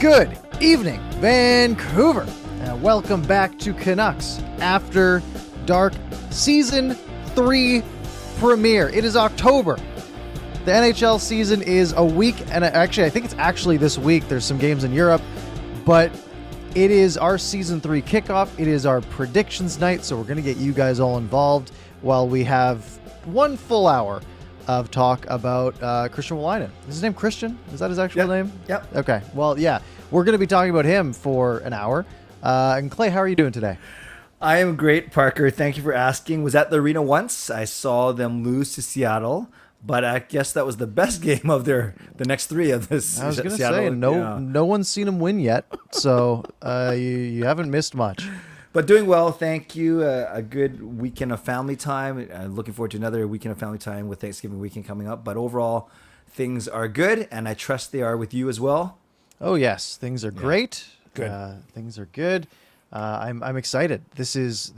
Good evening, Vancouver, and welcome back to Canucks After Dark Season 3 premiere. It is October. The NHL season is a week, and actually, I think it's actually this week. There's some games in Europe, but it is our Season 3 kickoff. It is our predictions night, so we're going to get you guys all involved while we have one full hour of talk about Christian Wolainen. Is his name Christian? Is that his actual name? Yep. Okay. Well, yeah. We're going to be talking about him for an hour. And Clay, how are you doing today? I am great, Parker. Thank you for asking. Was at the arena once. I saw them lose to Seattle, but I guess that was the best game of the next three of this. I was going to say, no one's seen him win yet, so you haven't missed much. But doing well, thank you. A good weekend of family time. Looking forward to another weekend of family time with Thanksgiving weekend coming up. But overall, things are good, and I trust they are with you as well. Oh yes, things are great. Good. Things are good. I'm excited. This is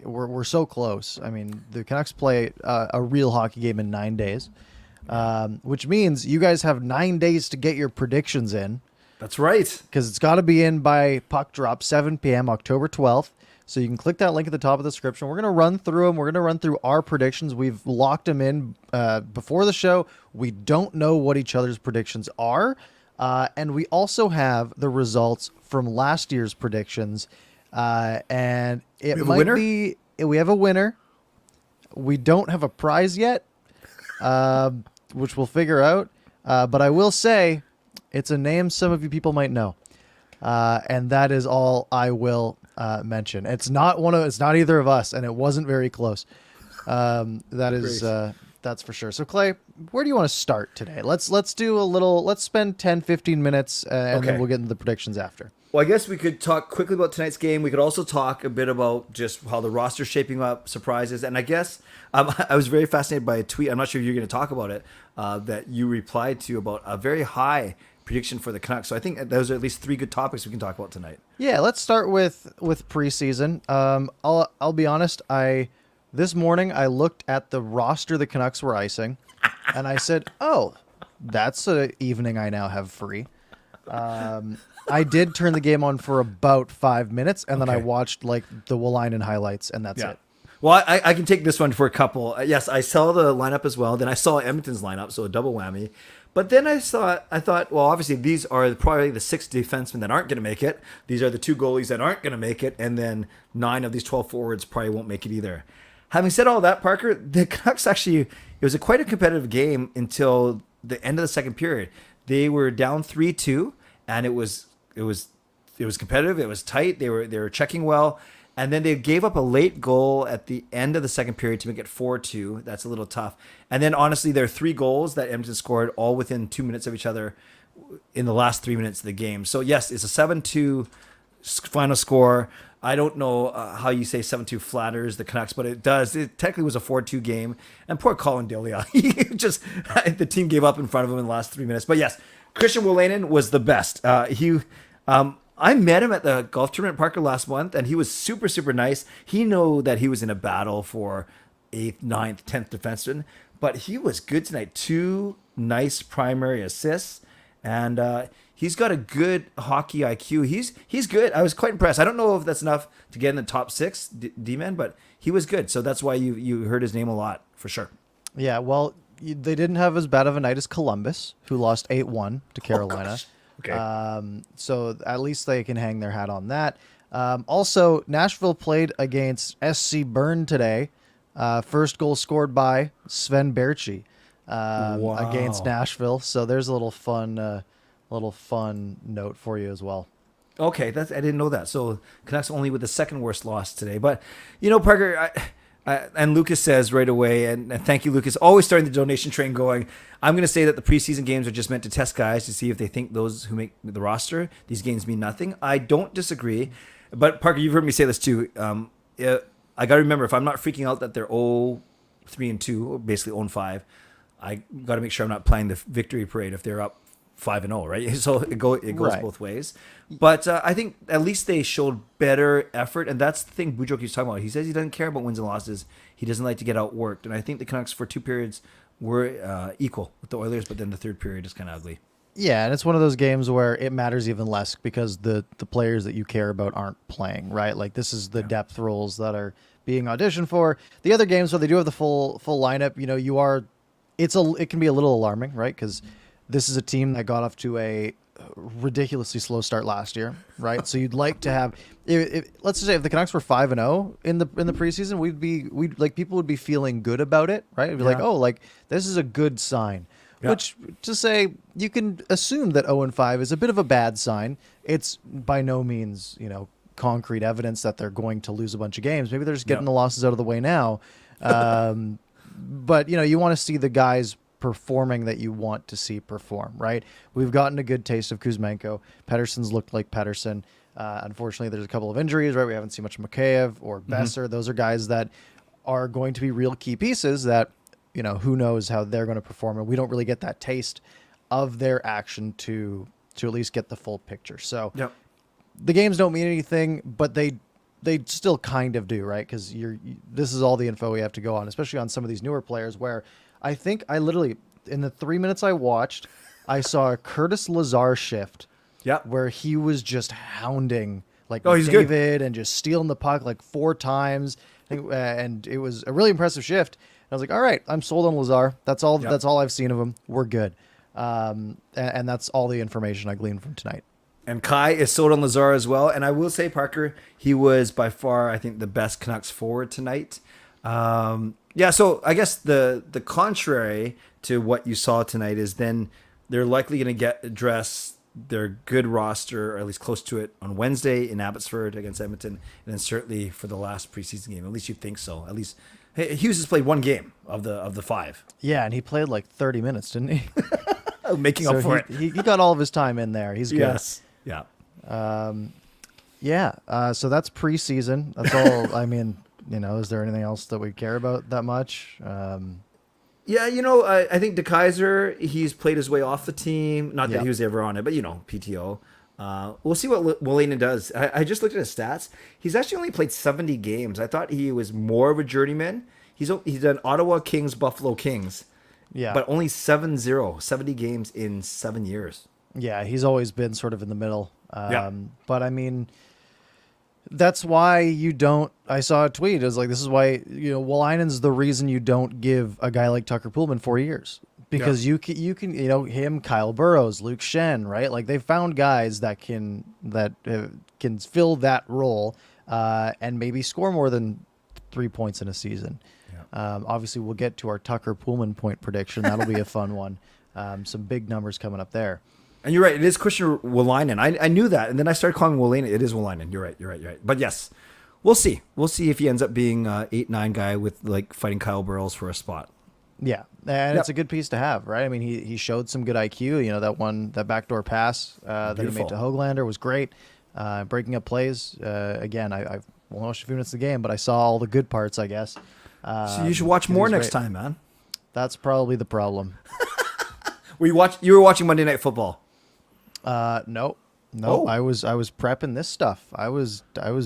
we're so close. I mean, the Canucks play a real hockey game in 9 days, which means you guys have 9 days to get your predictions in. That's right. Because it's got to be in by puck drop 7 p.m. October 12th. So you can click that link at the top of the description. We're going to run through them. We're going to run through our predictions. We've locked them in before the show. We don't know what each other's predictions are. And we also have the results from last year's predictions. And it might be... We have a winner. We don't have a prize yet, which we'll figure out. But I will say... It's a name some of you people might know, and that is all I will mention. It's not either of us, and it wasn't very close. That's for sure. So Clay, where do you want to start today? Let's spend 10, 15 minutes, and then we'll get into the predictions after. Well, I guess we could talk quickly about tonight's game. We could also talk a bit about just how the roster's shaping up, surprises, and I guess I was very fascinated by a tweet. I'm not sure if you're going to talk about it, that you replied to about a very high prediction for the Canucks. So I think those are at least three good topics we can talk about tonight. Yeah, let's start with preseason. I'll be honest. This morning I looked at the roster the Canucks were icing, and I said, "Oh, that's an evening I now have free." I did turn the game on for about 5 minutes, and then I watched like the Wolainen highlights, and that's it. Well, I can take this one for a couple. Yes, I saw the lineup as well. Then I saw Edmonton's lineup, so a double whammy. But then I thought, well, obviously these are probably the 6 defensemen that aren't going to make it. These are the 2 goalies that aren't going to make it, and then 9 of these 12 forwards probably won't make it either. Having said all that, Parker, the Canucks it was quite a competitive game until the end of the second period. They were down 3-2, and it was competitive. It was tight. They were checking well. And then they gave up a late goal at the end of the second period to make it 4-2. That's a little tough. And then, honestly, there are 3 goals that Edmonton scored all within 2 minutes of each other in the last 3 minutes of the game. So, yes, it's a 7-2 final score. I don't know how you say 7-2 flatters the Canucks, but it does. It technically was a 4-2 game. And poor Colin Delia. The team gave up in front of him in the last 3 minutes. But, yes, Christian Wolainen was the best. I met him at the golf tournament, Parker, last month, and he was super, super nice. He knew that he was in a battle for 8th, 9th, 10th defenseman, but he was good tonight. 2 nice primary assists, and he's got a good hockey IQ. He's good. I was quite impressed. I don't know if that's enough to get in the top 6 D-men, but he was good. So that's why you heard his name a lot, for sure. Yeah, well, they didn't have as bad of a night as Columbus, who lost 8-1 to Carolina. Oh, okay. So at least they can hang their hat on that. Also, Nashville played against SC Bern today. First goal scored by Sven Berchi against Nashville. So there's a little fun note for you as well. Okay, I didn't know that. So Canucks only with the second worst loss today. But Parker, and Lucas says right away, and thank you, Lucas, always starting the donation train going. I'm going to say that the preseason games are just meant to test guys to see if they think those who make the roster, these games mean nothing. I don't disagree. But, Parker, you've heard me say this too. I got to remember, if I'm not freaking out that they're 0-3-2, or basically 0-5, I got to make sure I'm not playing the victory parade if they're up 5-0, right? So it goes both ways. But I think at least they showed better effort, and that's the thing Boudreau keeps talking about. He says he doesn't care about wins and losses. He doesn't like to get outworked, and I think the Canucks for 2 periods were equal with the Oilers, but then the third period is kind of ugly. Yeah, and it's one of those games where it matters even less because the players that you care about aren't playing, right? Like this is the depth roles that are being auditioned for. The other games where they do have the full lineup, it can be a little alarming, right? Because this is a team that got off to a ridiculously slow start last year, right? So you'd like to have, let's just say if the Canucks were 5-0 in the preseason, we'd like people would be feeling good about it, right? It'd be like, oh, like this is a good sign. Yeah. Which, to say, you can assume that 0-5 is a bit of a bad sign. It's by no means, concrete evidence that they're going to lose a bunch of games. Maybe they're just getting the losses out of the way now. But, you want to see the guys performing that you want to see perform, right? We've gotten a good taste of Kuzmenko. Pettersson's looked like Pettersson. Unfortunately, there's a couple of injuries, right? We haven't seen much of Mikheyev or Besser. Those are guys that are going to be real key pieces that, who knows how they're going to perform. And we don't really get that taste of their action to at least get the full picture. So the games don't mean anything, but they still kind of do, right? Because this is all the info we have to go on, especially on some of these newer players where I think I literally, in the 3 minutes I watched, I saw a Curtis Lazar shift where he was just hounding he's David good. and just stealing the puck like 4 times. And it was a really impressive shift. I was like, all right, I'm sold on Lazar. That's all. That's all I've seen of him. We're good. And that's all the information I gleaned from tonight. And Kai is sold on Lazar as well. And I will say, Parker, he was by far, I think, the best Canucks forward tonight. So I guess the contrary to what you saw tonight is then they're likely going to address their good roster, or at least close to it, on Wednesday in Abbotsford against Edmonton, and then certainly for the last preseason game. At least you think so. At least Hughes has played one game of the 5. Yeah, and he played like 30 minutes, didn't he? Making up for it. He got all of his time in there. He's good. Yes. Yeah. So that's preseason. That's all. I mean, is there anything else that we care about that much? I think DeKaiser, he's played his way off the team. Not that he was ever on it, but PTO. We'll see what Wallinen does. I just looked at his stats. He's actually only played 70 games. I thought he was more of a journeyman. He's done Ottawa Kings, Buffalo Kings. Yeah. But only 70 games in 7 years. Yeah, he's always been sort of in the middle. But I mean, that's why you don't. I saw a tweet. It was like, this is why Wallinen's the reason you don't give a guy like Tucker Poolman 4 years, because you can him, Kyle Burrows, Luke Shen, right? Like they found guys that can fill that role and maybe score more than 3 points in a season. Obviously, we'll get to our Tucker Poolman point prediction. That'll be a fun one. Some big numbers coming up there. And you're right. It is Christian Wallinen. I knew that, and then I started calling him Wallinen. It is Wallinen. You're right. But yes, we'll see. We'll see if he ends up being an 8-9 guy with fighting Kyle Burrows for a spot. Yeah, and it's a good piece to have, right? I mean, he showed some good IQ. That backdoor pass that he made to Höglander was great. Breaking up plays. Again, I won't watch a few minutes of the game, but I saw all the good parts, I guess. So you should watch more next time, man. That's probably the problem. You were watching Monday Night Football? No. Oh. I was prepping this stuff. I was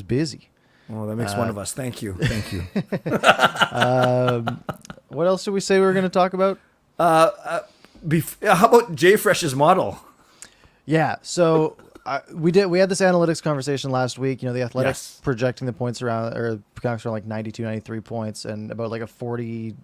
busy. Well, that makes one of us. Thank you. What else did we say we were going to talk about? How about Jay Fresh's model? Yeah. So we had this analytics conversation last week. The Athletics projecting the points around, or Canucks around like 92, 93 points, and about like a 49%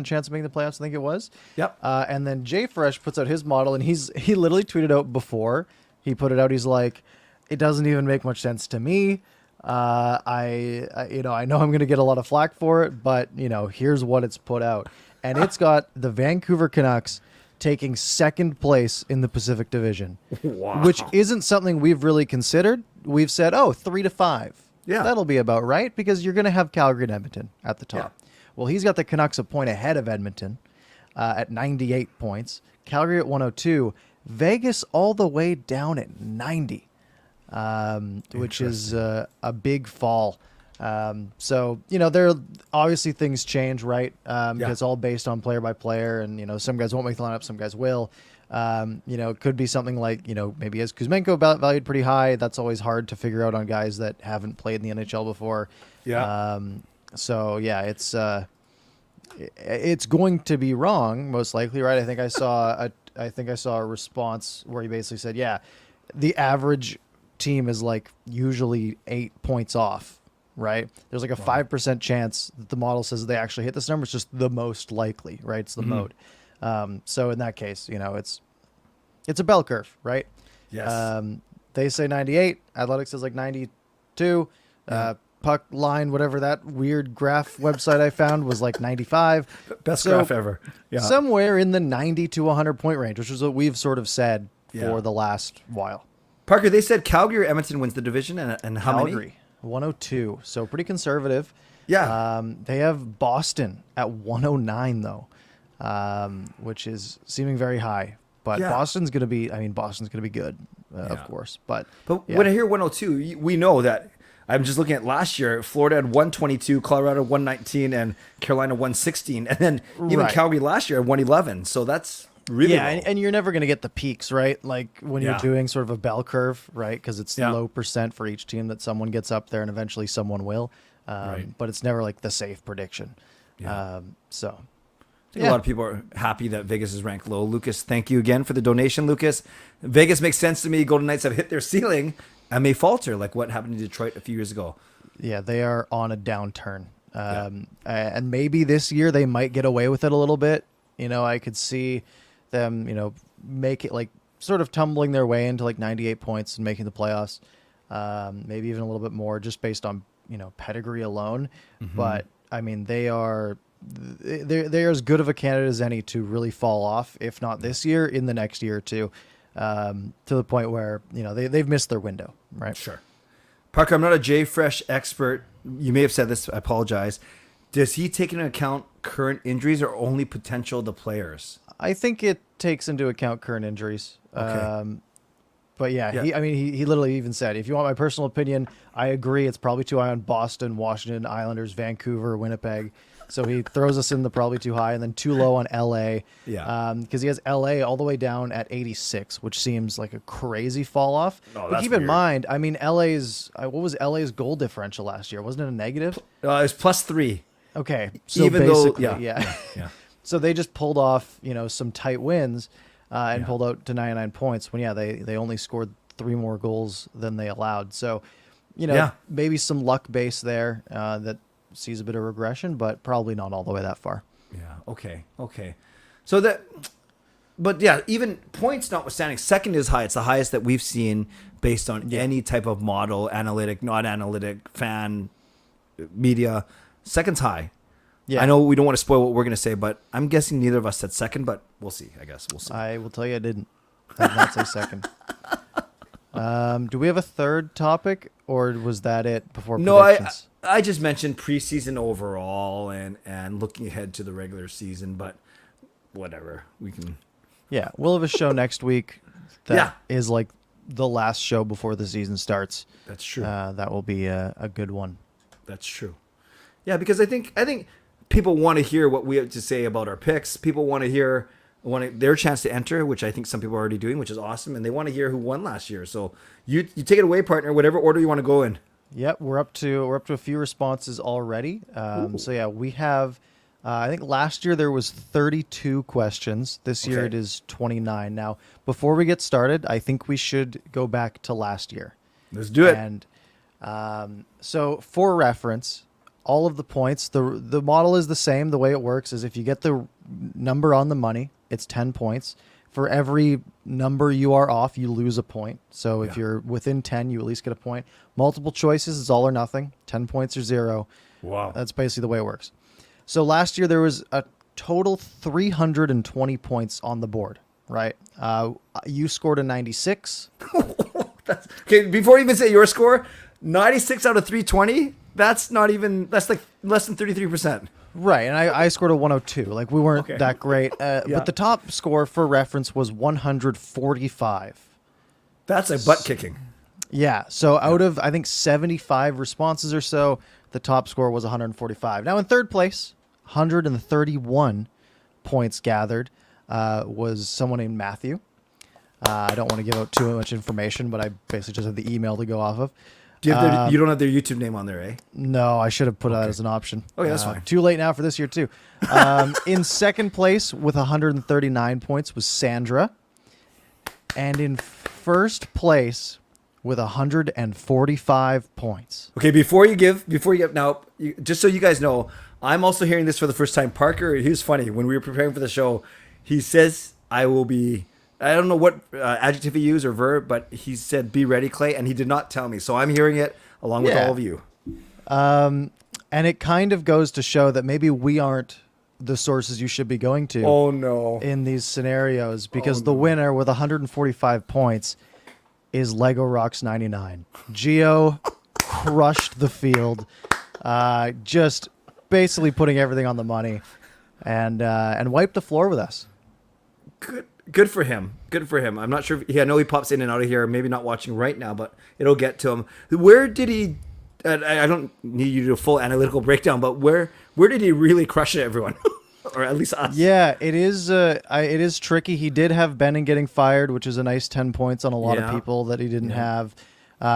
chance of making the playoffs, I think it was. Yep. And then Jay Fresh puts out his model, and he literally tweeted out before he put it out. He's like, it doesn't even make much sense to me. I know I'm going to get a lot of flack for it, but here's what it's put out. And it's got the Vancouver Canucks taking second place in the Pacific Division, which isn't something we've really considered. We've said, 3-5. Yeah, that'll be about right, because you're going to have Calgary and Edmonton at the top. Yeah. Well, he's got the Canucks a point ahead of Edmonton at 98 points, Calgary at 102, Vegas all the way down at 90. Which is a big fall. So, there obviously things change, right? It's all based on player by player, and, some guys won't make the lineup, some guys will. It could be something like, maybe as Kuzmenko valued pretty high. That's always hard to figure out on guys that haven't played in the NHL before. Yeah. It's going to be wrong, most likely, right? I think I saw I think I saw a response where he basically said, yeah, the average team is like usually 8 points off, right? There's like a 5% chance that the model says they actually hit this number. It's just the most likely, right? It's the mode. So in that case, it's a bell curve, right? Yes. They say 98. Athletics says like 92. Puck line, whatever that weird graph website I found was like 95. Best graph ever. Yeah. Somewhere in the 90 to 100 point range, which is what we've sort of said for the last while. Parker, they said Calgary or Edmonton wins the division, and how Calgary, many? 102. So pretty conservative. Yeah. They have Boston at 109 though, which is seeming very high. But Boston's going to be good, of course. But when I hear 102, we know that. I'm just looking at last year. Florida had 122, Colorado 119, and Carolina 116. And then even Calgary last year had 111. So that's really low. And you're never going to get the peaks, right? Like when you're doing sort of a bell curve, right? Because it's low percent for each team that someone gets up there and eventually someone will. But it's never like the safe prediction. Yeah. So I think a lot of people are happy that Vegas is ranked low. Lucas, thank you again for the donation, Lucas. Vegas makes sense to me. Golden Knights have hit their ceiling and may falter, like what happened in Detroit a few years ago. Yeah, they are on a downturn. And maybe this year they might get away with it a little bit. I could see them, make it like sort of tumbling their way into like 98 points and making the playoffs. Maybe even a little bit more just based on, pedigree alone. But I mean, they're as good of a candidate as any to really fall off, if not this year, in the next year or two, to the point where, they've missed their window, right? Sure. Parker, I'm not a JFresh expert. You may have said this. I apologize. Does he take into account current injuries or only potential of the players? I think it takes into account current injuries. Okay. But he literally even said, if you want my personal opinion, I agree. It's probably too high on Boston, Washington, Islanders, Vancouver, Winnipeg. So he throws us in the probably too high and then too low on LA. Yeah. Because he has LA all the way down at 86, which seems like a crazy fall off. Oh, but keep in mind, I mean, what was LA's goal differential last year? Wasn't it a negative? It was +3. Okay. So even basically, though, yeah. So they just pulled off, some tight wins and pulled out to 99 points when, they only scored 3 more goals than they allowed. So, maybe some luck base there that sees a bit of regression, but probably not all the way that far. Yeah. Okay. So even points notwithstanding, second is high. It's the highest that we've seen based on any type of model, analytic, not analytic, fan, media. Second's high. Yeah. I know we don't want to spoil what we're going to say, but I'm guessing neither of us said second, but we'll see. I guess we'll see. I will tell you I didn't. I did not say second. Do we have a third topic, or was that it before predictions? No, I just mentioned preseason overall and looking ahead to the regular season, but whatever. We can. Yeah, we'll have a show next week that is like the last show before the season starts. That's true. That will be a good one. That's true. Yeah, because I think people want to hear what we have to say about our picks. People want their chance to enter, which I think some people are already doing, which is awesome, and they want to hear who won last year. So you take it away, partner. Whatever order you want to go in. Yep, we're up to a few responses already. So we have. I think last year there was 32 questions. This year it is 29. Now, before we get started, I think we should go back to last year. Let's do it. And so for reference, all of the points, the model is the same. The way it works is if you get the number on the money, it's 10 points. For every number you are off, you lose a point. So if you're within 10, you at least get a point. Multiple choices is all or nothing. 10 points or 0. Wow. That's basically the way it works. So last year there was a total 320 points on the board, right? You scored a 96. Okay, before you even say your score, 96 out of 320? That's like less than 33%. Right, and I scored a 102. Like, we weren't that great. But the top score, for reference, was 145. That's a butt kicking. Yeah, so out of, I think, 75 responses or so, the top score was 145. Now, in third place, 131 points gathered, was someone named Matthew. I don't want to give out too much information, but I basically just have the email to go off of. Do you have you don't have their YouTube name on there, eh? No, I should have put that as an option. Okay, that's fine. Too late now for this year, too. In second place with 139 points was Sandra. And in first place with 145 points. Okay, just so you guys know, I'm also hearing this for the first time. Parker, he was funny. When we were preparing for the show, he says, I don't know what adjective he used or verb, but he said, be ready, Clay, and he did not tell me. So I'm hearing it along with all of you. And it kind of goes to show that maybe we aren't the sources you should be going to. Oh, no. In these scenarios, because the winner with 145 points is Lego Rocks 99. Gio crushed the field, just basically putting everything on the money, and wiped the floor with us. Good for him. Good for him. I'm not sure. I know he pops in and out of here. Maybe not watching right now, but it'll get to him. Where did he? I don't need you to do a full analytical breakdown, but where did he really crush it, everyone, or at least us? Yeah, it is tricky. He did have Benning getting fired, which is a nice 10 points on a lot of people that he didn't have.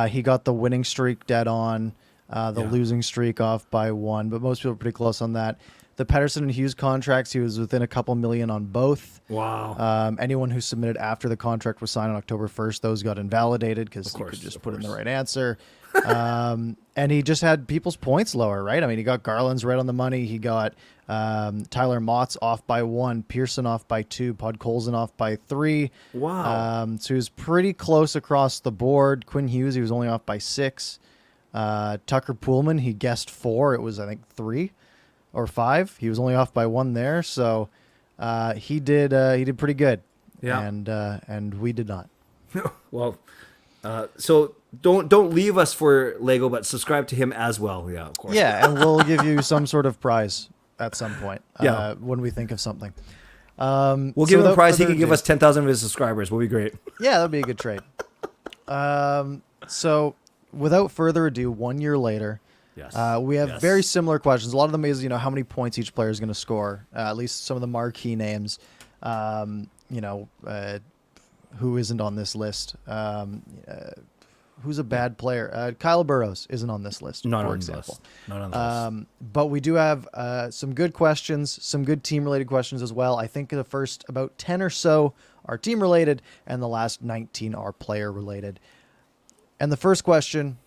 He got the winning streak dead on, losing streak off by 1, but most people are pretty close on that. The Pettersson and Hughes contracts, he was within a couple million on both. Wow. Anyone who submitted after the contract was signed on October 1st, those got invalidated because you could just put in the right answer. And he just had people's points lower, right? I mean, he got Garland's right on the money. He got Tyler Mott's off by 1, Pearson off by 2, Podkolzin off by 3. Wow. So he was pretty close across the board. Quinn Hughes, he was only off by 6. Tucker Poolman, he guessed 4. It was, I think, 3 or 5. He was only off by 1 there. So he did pretty good. Yeah. And we did not. Well, so don't leave us for Lego, but subscribe to him as well. Yeah, of course. Yeah, and we'll give you some sort of prize at some point. When we think of something. We'll give him a prize. He can give us 10,000 of his subscribers. Will be great. Yeah, that'd be a good trade. So without further ado, 1 year later, we have very similar questions. A lot of them is, how many points each player is going to score. At least some of the marquee names. Who isn't on this list? Who's a bad player? Kyle Burrows isn't on this list, for example. Not on the list. But we do have some good questions, some good team-related questions as well. I think the first about 10 or so are team-related, and the last 19 are player-related. And the first question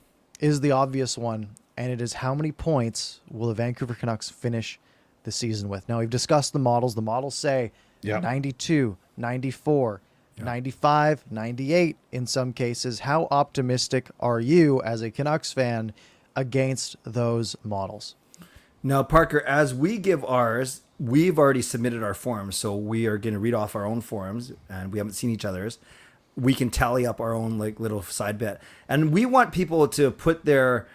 is the obvious one, and it is how many points will the Vancouver Canucks finish the season with? Now, we've discussed the models. The models say 92, 94, 95, 98 in some cases. How optimistic are you as a Canucks fan against those models? Now, Parker, as we give ours, we've already submitted our forms, so we are going to read off our own forms, and we haven't seen each other's. We can tally up our own little side bet, and we want people to put their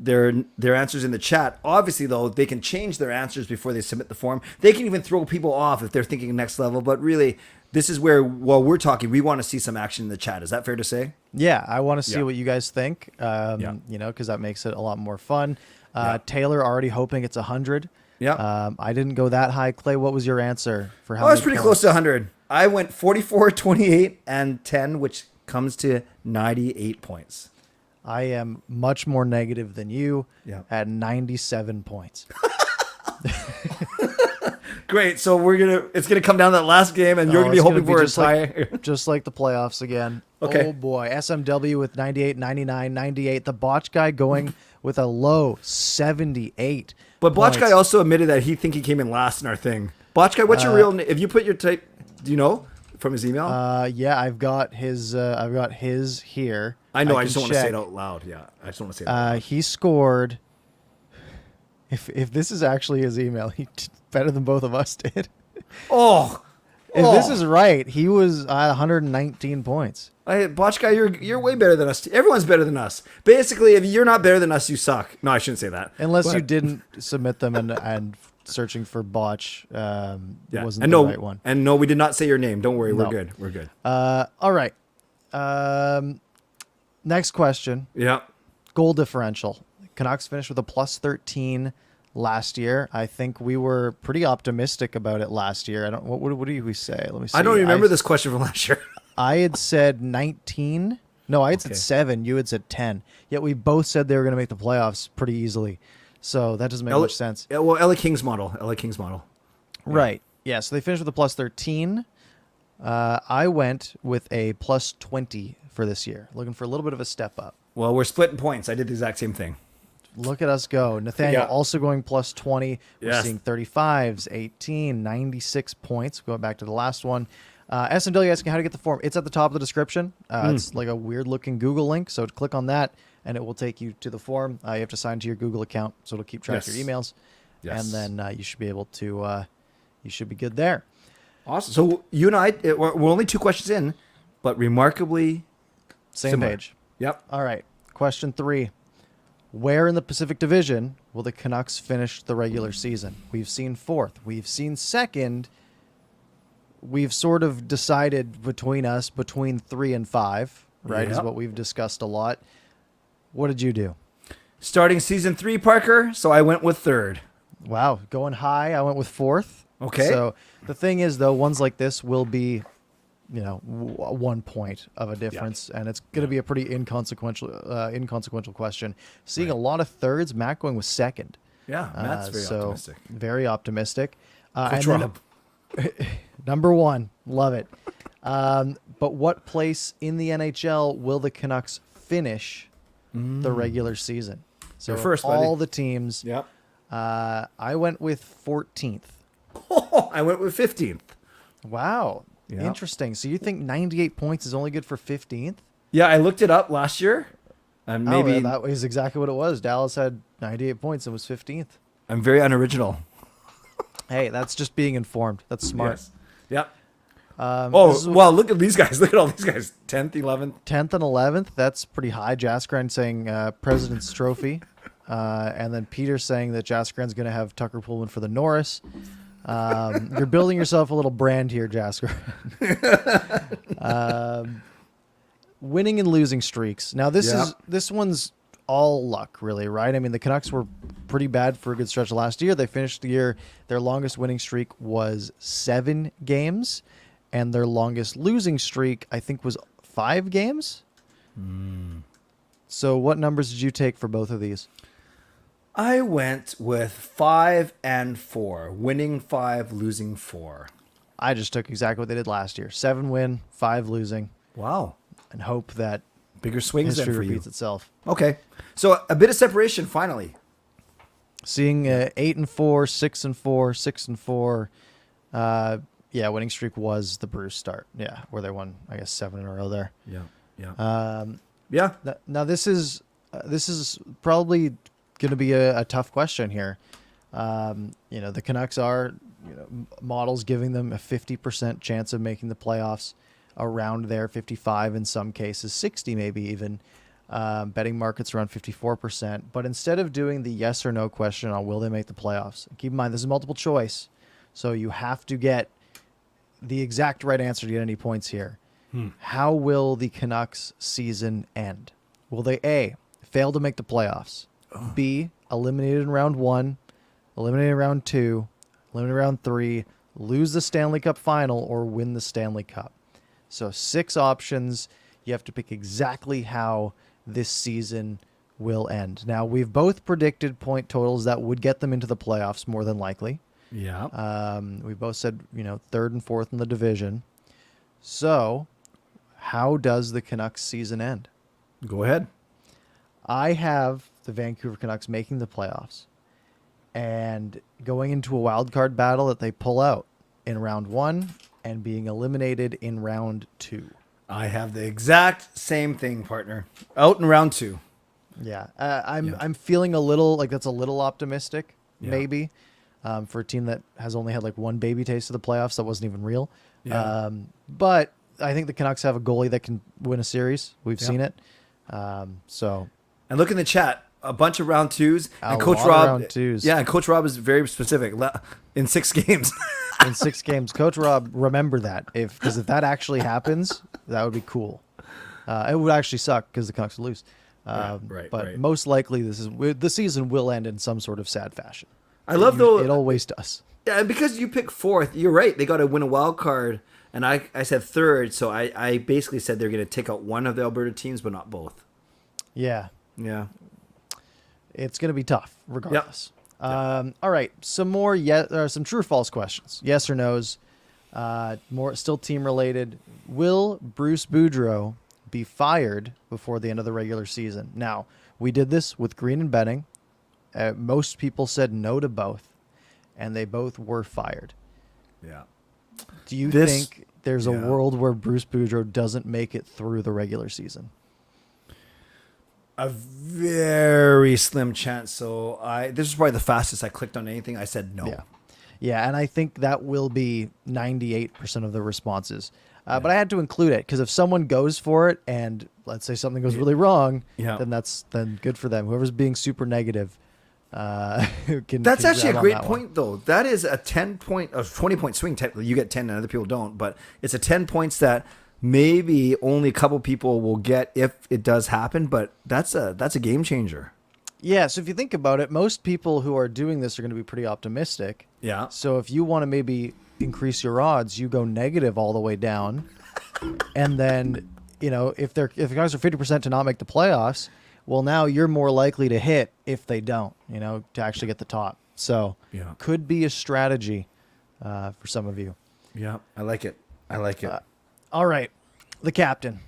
answers in the chat. Obviously, though, they can change their answers before they submit the form. They can even throw people off if they're thinking next level, but really, this is where, while we're talking, we want to see some action in the chat. Is that fair to say? Yeah, I want to see what you guys think, because that makes it a lot more fun. Taylor already hoping it's 100. Yeah. I didn't go that high. Clay, what was your answer for how I was pretty close to 100. I went 44, 28, and 10, which comes to 98 points. I am much more negative than you at 97 points. Great. So it's gonna come down to that last game, and you're gonna be hoping for a tie, just like the playoffs again. Okay. Oh boy, SMW with 98, 99, 98. The Botch guy going with a low 78. But Botch guy also admitted that he came in last in our thing. Botch guy, what's your real name? If you put your type, do you know from his email? I've got his. I've got his here. I know. I just don't want to say it out loud. Yeah, I just don't want to say it out loud. He scored. If this is actually his email, he did better than both of us did. If this is right, he was at 119 points. Botch guy, you're way better than us. Everyone's better than us. Basically, if you're not better than us, you suck. No, I shouldn't say that. Unless you didn't submit them and searching for Botch wasn't the right one. And no, we did not say your name. Don't worry, we're good. We're good. All right. Next question. Yeah. Goal differential. Canucks finished with a plus 13 last year. I think we were pretty optimistic about it last year. What do we say? Let me see. I don't remember this question from last year. I had said 19 No, I had said Okay. 7. You had said 10. Yet we both said they were going to make the playoffs pretty easily. So that doesn't make much sense. Yeah, well, LA Kings model. LA Kings model. Right. Yeah. So they finished with a plus 13. I went with a plus 20 for this year, looking for a little bit of a step up. Well, we're splitting points. I did the exact same thing. Look at us go. Nathaniel Yeah. also going plus 20. We're Yes. seeing 35s, 18, 96 points. Going back to the last one. SMW asking how to get the form. It's at the top of the description. It's like a weird looking Google link. So click on that and it will take you to the form. You have to sign to your Google account. So it'll keep track of your emails. Yes. And then you should be able to, you should be good there. Awesome. So you and I, we're only 2 questions in, but remarkably Same similar. page. Yep. All right. Question 3. Where in the Pacific Division will the Canucks finish the regular season? We've seen 4th. We've seen 2nd. We've sort of decided between 3 and 5, right? Is Yep. what we've discussed a lot. What did you do? Starting season 3, Parker. So I went with 3rd. Wow. Going high. I went with 4th. Okay. So the thing is, though, ones like this will be, 1 point of a difference, and it's going to be a pretty inconsequential question. Seeing a lot of 3rds, Matt going with 2nd. Yeah, Matt's very optimistic. Very optimistic. Coach And then Rob. number 1, love it. But what place in the NHL will the Canucks finish the regular season? So You're first, all buddy. the teams. Yep. I went with 14th. I went with 15th. Wow. Yep. Interesting. So you think 98 points is only good for 15th? Yeah, I looked it up last year. And maybe that was exactly what it was. Dallas had 98 points and was 15th. I'm very unoriginal. Hey, that's just being informed. That's smart. Yes. Yep. This is Well, look at these guys. Look at all these guys. 10th, 11th. 10th and 11th. That's pretty high. Jaskran saying President's Trophy. And then Peter saying that Jaskran's going to have Tucker Pullman for the Norris. You're building yourself a little brand here, Jaskran. Winning and losing streaks. Now, this one's all luck, really, right? I mean, the Canucks were pretty bad for a good stretch last year. They finished the year, their longest winning streak was 7 games, and their longest losing streak, I think, was 5 games. So what numbers did you take for both of these? I went with 5 and 4. Winning 5, losing 4. I just took exactly what they did last year. 7 win, 5 losing, Wow. and hope that Bigger swings history than for you. repeats itself. Okay. So a bit of separation finally. Seeing 8 and 4, 6 and 4, 6 and 4. Winning streak was the Bruce start. Yeah, where they won, I guess, 7 in a row there. Yeah. Yeah. Yeah. Now this is probably going to be a tough question here. The Canucks are models giving them a 50% chance of making the playoffs, around there, 55 in some cases, 60 maybe even. Betting markets around 54%. But instead of doing the yes or no question on will they make the playoffs, keep in mind this is multiple choice, so you have to get the exact right answer to get any points here. How will the Canucks season end? Will they A, fail to make the playoffs, B, eliminated in round 1, eliminated in round 2, eliminated in round 3, lose the Stanley Cup final, or win the Stanley Cup? So 6 options. You have to pick exactly how this season will end. Now, we've both predicted point totals that would get them into the playoffs more than likely. Yeah. We both said, 3rd and 4th in the division. So how does the Canucks season end? Go ahead. I have the Vancouver Canucks making the playoffs and going into a wild card battle that they pull out in round 1 and being eliminated in round 2. I have the exact same thing, partner. Out in round 2. Yeah. I'm feeling a little like that's a little optimistic, maybe, for a team that has only had like one baby taste of the playoffs that wasn't even real. Yeah. But I think the Canucks have a goalie that can win a series. We've seen it. So And look in the chat. A bunch of round 2s. And A Coach lot of Rob. round 2s. Yeah, and Coach Rob is very specific. In 6 games. in 6 games, Coach Rob, remember that because if that actually happens, that would be cool. It would actually suck because the Canucks would lose. But most likely, the season will end in some sort of sad fashion. I love though. It always does. Yeah, and because you pick 4th, you're right. They got to win a wild card And I said third, so I basically said they're going to take out one of the Alberta teams, but not both. Yeah. Yeah. It's going to be tough, regardless. Yep. All right, some true or false questions. Yes or no's. More still team related. Will Bruce Boudreau be fired before the end of the regular season? Now, we did this with Green and Benning. Most people said no to both, and they both were fired. Yeah. Do you think there's a world where Bruce Boudreau doesn't make it through the regular season? A very slim chance. So this is probably the fastest I clicked on anything. I said no. Yeah, and I think that will be 98% of the responses. But I had to include it because if someone goes for it and let's say something goes really wrong, then good for them. Whoever's being super negative can. That's actually a great point, point, though. That is a 10-point or 20-point swing. Technically, you get 10 and other people don't, but it's a 10 points that maybe only a couple people will get if it does happen. But that's a game changer. Yeah, so if you think about it, most people who are doing this are going to be pretty optimistic. Yeah. So if you want to maybe increase your odds, you go negative all the way down. And then, if the guys are 50% to not make the playoffs, well, now you're more likely to hit if they don't, to actually get the top. So could be a strategy for some of you. Yeah, I like it. All right. The captain,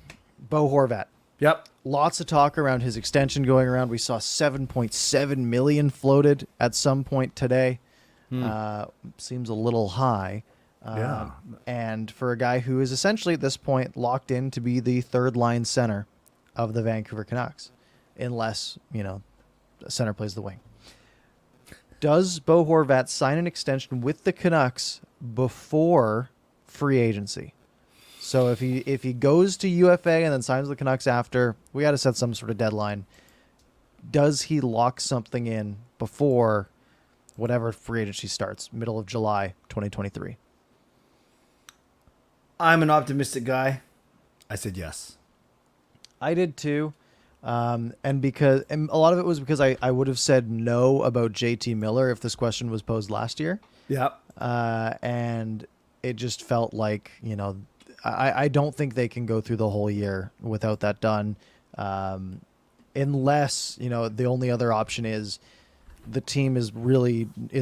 Bo Horvat. Yep. Lots of talk around his extension going around. We saw $7.7 million floated at some point today. Seems a little high. And for a guy who is essentially at this point locked in to be the third line center of the Vancouver Canucks, unless, the center plays the wing. Does Bo Horvat sign an extension with the Canucks before free agency? So if he goes to UFA and then signs the Canucks after, we got to set some sort of deadline. Does he lock something in before whatever free agency starts, middle of July 2023? I'm an optimistic guy. I said yes. I did too. And a lot of it was because I would have said no about JT Miller if this question was posed last year. Yep. And it just felt like, I don't think they can go through the whole year without that done. Unless, the only other option is the team is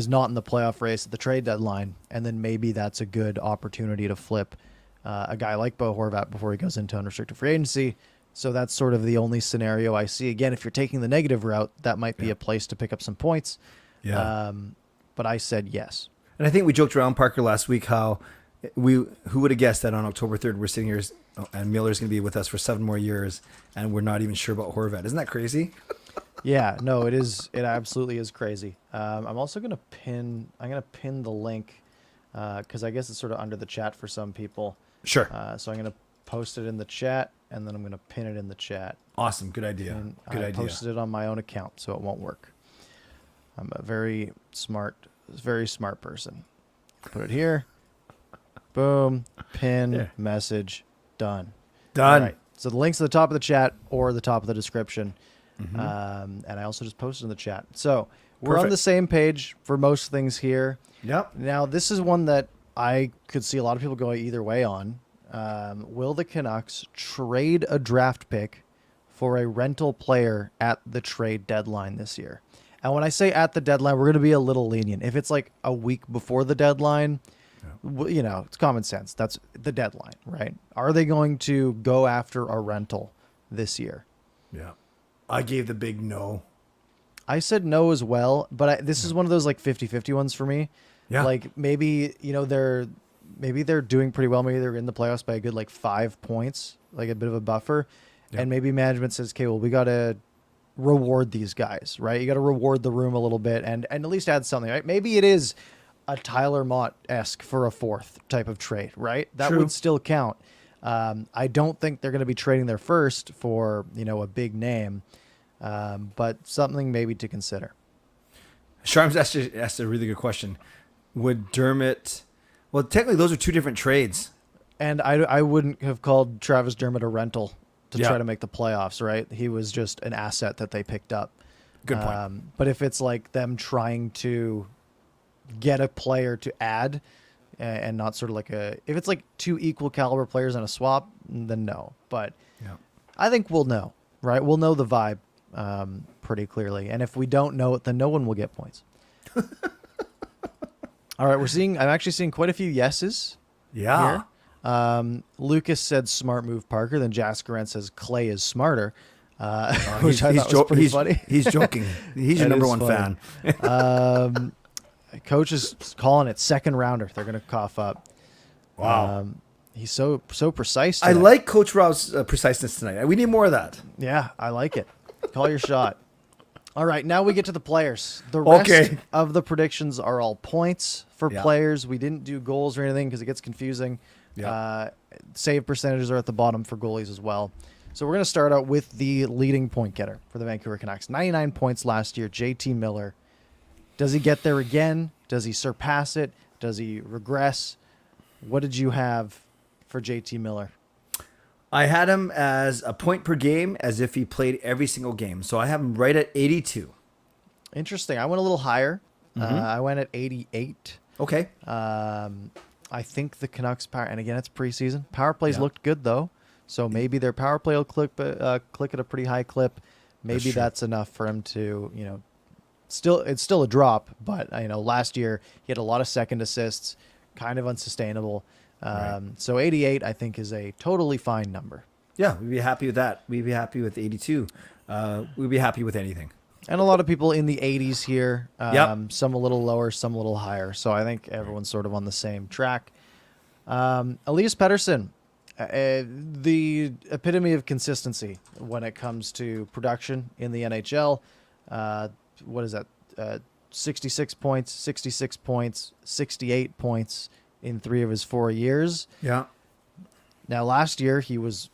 not in the playoff race at the trade deadline. And then maybe that's a good opportunity to flip a guy like Bo Horvat before he goes into unrestricted free agency. So that's sort of the only scenario I see. Again, if you're taking the negative route, that might be a place to pick up some points. Yeah. But I said yes. And I think we joked around, Parker, last week who would have guessed that on October 3rd we're sitting here and Miller's going to be with us for 7 more years and we're not even sure about Horvat. Isn't that crazy? Yeah, no, it is. It absolutely is crazy. I'm also going to pin the link because I guess it's sort of under the chat for some people. Sure. So I'm going to post it in the chat and then I'm going to pin it in the chat. Awesome. Good idea. And Good I idea. posted it on my own account, so it won't work. I'm a very smart person. Put it here. Boom. Pin. Message. Done. All right. So the link's at the top of the chat or the top of the description. Mm-hmm. And I also just posted in the chat. So we're on the same page for most things here. Yep. Now, this is one that I could see a lot of people going either way on. Will the Canucks trade a draft pick for a rental player at the trade deadline this year? And when I say at the deadline, we're going to be a little lenient. If it's like a week before the deadline, it's common sense. That's the deadline, right? Are they going to go after a rental this year? Yeah. I gave the big no. I said no as well, but this is one of those like 50-50 ones for me. Yeah. Like maybe, they're doing pretty well. Maybe they're in the playoffs by a good 5 points, like a bit of a buffer. Yeah. And maybe management says, okay, well, we got to reward these guys, right? You got to reward the room a little bit and at least add something, right? Maybe it is a Tyler Mott-esque for a fourth type of trade, right? That would still count. I don't think they're going to be trading their first for, a big name, but something maybe to consider. Sharms asked a really good question. Would Dermott... Well, technically, those are two different trades. And I wouldn't have called Travis Dermott a rental to try to make the playoffs, right? He was just an asset that they picked up. Good point. But if it's like them trying to get a player to add, and not sort of like if it's like two equal caliber players on a swap, then no. But I think we'll know, right? We'll know the vibe pretty clearly. And if we don't know it, then no one will get points. All right, I'm actually seeing quite a few yeses. Yeah. Here. Lucas said smart move, Parker. Then Jaskaren says Clay is smarter. Which I thought was pretty funny. He's joking. He's your number one funny. fan. Coach is calling it second rounder. They're going to cough up. Wow. He's so precise today. I like Coach Rob's preciseness tonight. We need more of that. Yeah, I like it. Call your shot. All right, now we get to the players. The rest of the predictions are all points for players. We didn't do goals or anything because it gets confusing. Yeah. Save percentages are at the bottom for goalies as well. So we're going to start out with the leading point getter for the Vancouver Canucks. 99 points last year, JT Miller. Does he get there again? Does he surpass it? Does he regress? What did you have for JT Miller? I had him as a point per game as if he played every single game. So I have him right at 82. Interesting. I went a little higher. I went at 88. Okay. I think the Canucks power, and again, it's preseason. Power plays looked good though. So maybe their power play will click at a pretty high clip. Maybe that's enough for him to, it's still a drop, but last year he had a lot of second assists, kind of unsustainable. So 88, I think, is a totally fine number. Yeah, we'd be happy with that. We'd be happy with 82. We'd be happy with anything. And a lot of people in the 80s here. Some a little lower, some a little higher. So I think everyone's sort of on the same track. Elias Pettersson, the epitome of consistency when it comes to production in the NHL. What is that? 66 points, 68 points in 3 of his 4 years. Yeah. Now, last year he was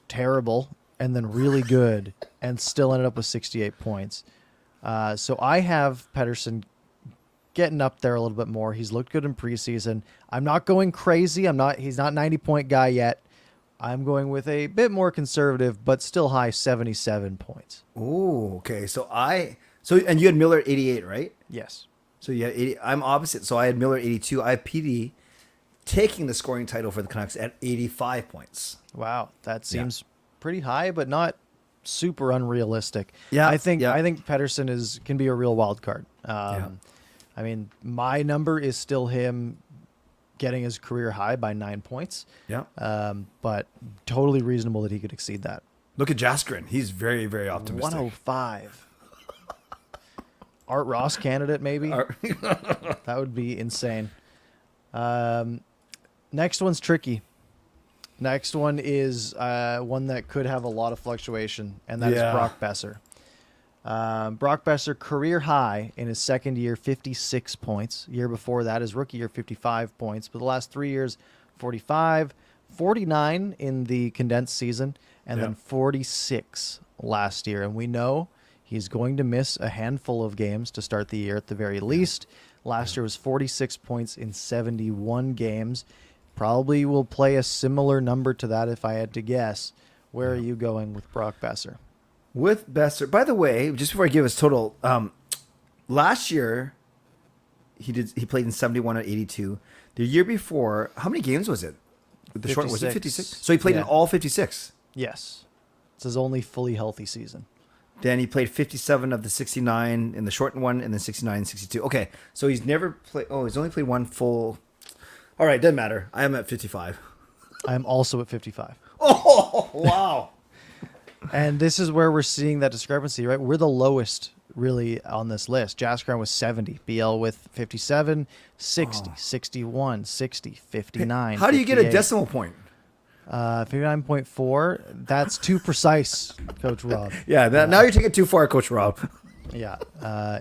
terrible and then really good and still ended up with 68 points. So I have Pettersson getting up there a little bit more. He's looked good in preseason. I'm not going crazy. He's not 90-point guy yet. I'm going with a bit more conservative, but still high 77 points. Oh, okay. And you had Miller at 88, right? Yes. So you had 80. I'm opposite. So I had Miller at 82. I have PD taking the scoring title for the Canucks at 85 points. Wow, that seems pretty high, but not super unrealistic. Yeah, I think Pettersson can be a real wild card. I mean, my number is still him getting his career high by 9 points. Yeah. But totally reasonable that he could exceed that. Look at Jaskaren. He's very, very optimistic. 105. Art Ross candidate, maybe. That would be insane. Next one's tricky. Next one is one that could have a lot of fluctuation, and that is Brock Besser. Brock Besser, career high in his second year, 56 points. Year before that, his rookie year, 55 points. But the last 3 years, 45, 49 in the condensed season, and then 46 last year. And we know he's going to miss a handful of games to start the year at the very least. Last year was 46 points in 71 games. Probably will play a similar number to that if I had to guess. Where are you going with Brock Besser? With Besser, by the way, just before I give his total, last year he played in 71 at 82. The year before, how many games was it? The short was it 56? So he played in all 56. Yes, it's his only fully healthy season. Then he played 57 of the 69 in the shortened one, and then 69 and 62. Okay, so he's never played. Oh, he's only played one full. All right, doesn't matter. I am at 55. I am also at 55. Oh, wow. And this is where we're seeing that discrepancy, right? We're the lowest, really, on this list. Jaskaren was 70. BL with 57, 60, 61, 60, 59. How do you get a decimal point? 59.4. That's too precise, Coach Rob. Yeah, now you're taking it too far, Coach Rob. Yeah.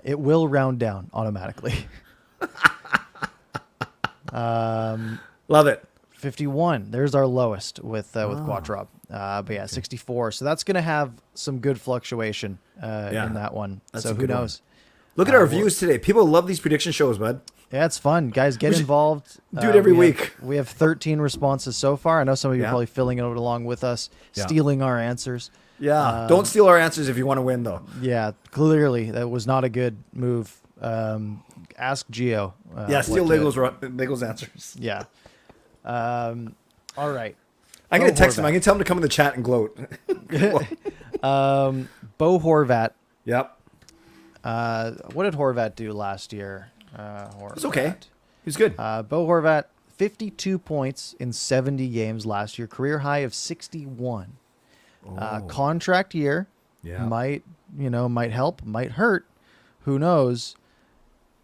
It will round down automatically. Love it. 51. There's our lowest with Quattrop. But yeah, 64. So that's going to have some good fluctuation in that one. That's so who knows? Look at our views today. People love these prediction shows, bud. Yeah, it's fun. Guys, get involved. Do it every week. We have 13 responses so far. I know some of you are probably filling it out along with us, stealing our answers. Yeah. Don't steal our answers if you want to win, though. Yeah, clearly that was not a good move. ask Gio. Yeah, steal Lego's answers. Yeah. All right. I'm going to text him. I'm going to tell him to come in the chat and gloat. Bo Horvat. Yep. What did Horvat do last year? It's okay. He's good. Bo Horvat, 52 points in 70 games last year. Career high of 61. Contract year. Yeah. Might help, might hurt. Who knows?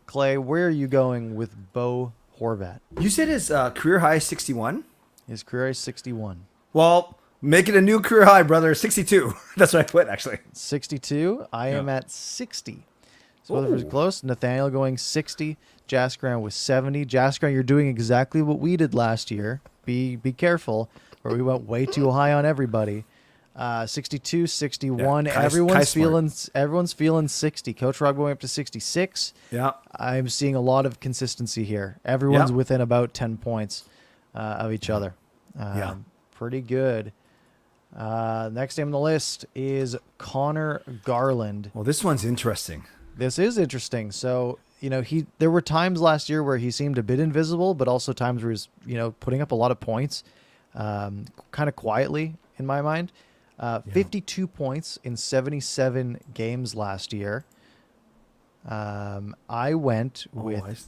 Clay, where are you going with Bo Horvat? You said his career high is 61? His career is 61. Well, make it a new career high, brother. 62. That's what I put, actually. 62. I am at 60. So Weatherford's close. Nathaniel going 60. Jaskran with 70. Jaskran, you're doing exactly what we did last year. Be careful, where we went way too high on everybody. 62, 61. Yeah, everyone's feeling 60. Coach Rob going up to 66. Yeah. I'm seeing a lot of consistency here. Everyone's within about 10 points of each other. Pretty good. Next name on the list is Connor Garland. Well, this one's interesting. This is interesting. So, there were times last year where he seemed a bit invisible, but also times where he's, putting up a lot of points, kind of quietly in my mind. 52 points in 77 games last year. I went with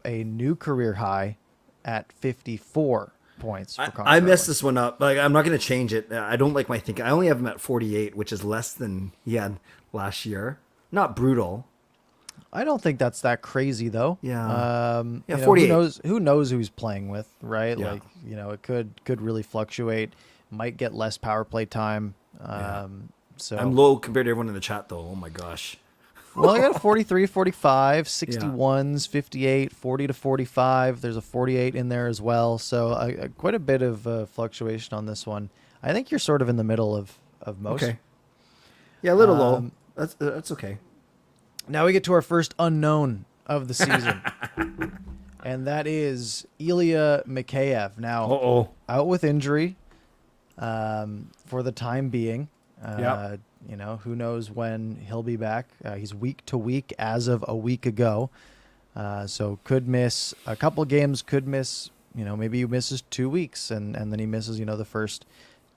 a new career high at 54 points. For Connor I messed this one up. Like, I'm not going to change it. I don't like my thinking. I only have him at 48, which is less than he had last year. Not brutal. I don't think that's that crazy though. Yeah. 48. Who knows who he's playing with, right? Yeah. Like, it could really fluctuate. Might get less power play time. So I'm low compared to everyone in the chat though. Oh my gosh. Well, I got 43, 45, 61s, 58, 40 to 45. There's a 48 in there as well. So quite a bit of fluctuation on this one. I think you're sort of in the middle of most. Okay. Yeah, a little low. That's okay. Now we get to our first unknown of the season. And that is Ilya Mikheyev. Now, out with injury for the time being. Who knows when he'll be back. He's week to week as of a week ago. So could miss a couple games, could miss, maybe he misses 2 weeks and then he misses, the first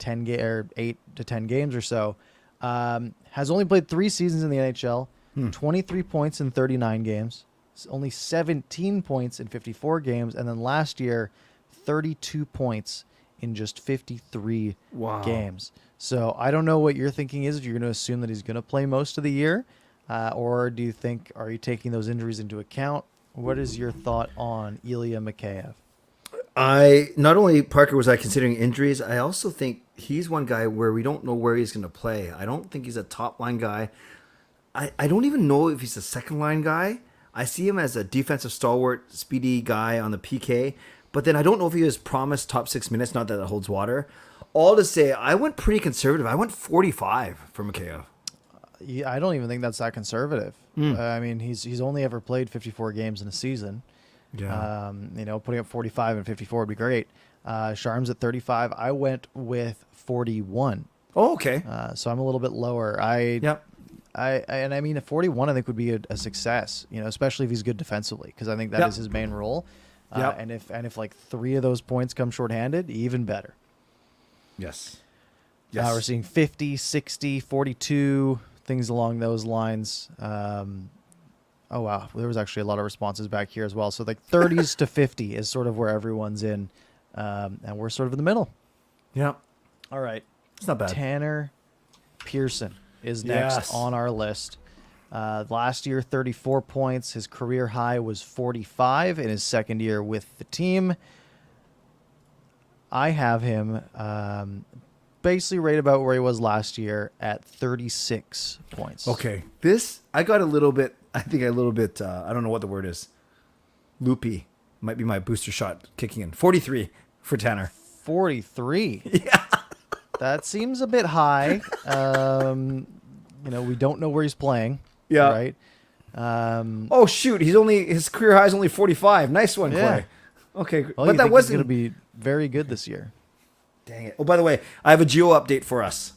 8 to 10 games or so. Has only played 3 seasons in the NHL, 23 points in 39 games, only 17 points in 54 games. And then last year, 32 points in just 53 games. So I don't know what you're thinking is. If you're going to assume that he's going to play most of the year, or do you think, are you taking those injuries into account? What is your thought on Ilya Mikheyev? Not only Parker was I considering injuries, I also think he's one guy where we don't know where he's going to play. I don't think he's a top line guy. I don't even know if he's a second line guy. I see him as a defensive stalwart, speedy guy on the PK, but then I don't know if he was promised top 6 minutes. Not that it holds water. All to say, I went pretty conservative. I went 45 for Mikheyev. Yeah, I don't even think that's that conservative. I mean, he's only ever played 54 games in a season. Yeah. Putting up 45 and 54 would be great. Sharm's at 35. I went with 41. Oh, okay. So I'm a little bit lower. I mean, a 41 I think would be a success, especially if he's good defensively, because I think that is his main role. And if like 3 of those points come shorthanded, even better. Yes. We're seeing 50, 60, 42, things along those lines. Oh, wow. There was actually a lot of responses back here as well. So like 30s to 50 is sort of where everyone's in. And we're sort of in the middle. Yeah. All right. It's not bad. Tanner Pearson is next on our list. Last year, 34 points. His career high was 45 in his second year with the team. I have him basically right about where he was last year at 36 points. Okay. This, I got a little bit, I don't know what the word is. Loopy. Might be my booster shot kicking in. 43 for Tanner. 43? Yeah. That seems a bit high. We don't know where he's playing. Yeah. Right? Oh, shoot. His career high is only 45. Nice one, Clay. Okay. Well, but that wasn't going to be very good this year. Dang it. Oh, by the way, I have a Geo update for us.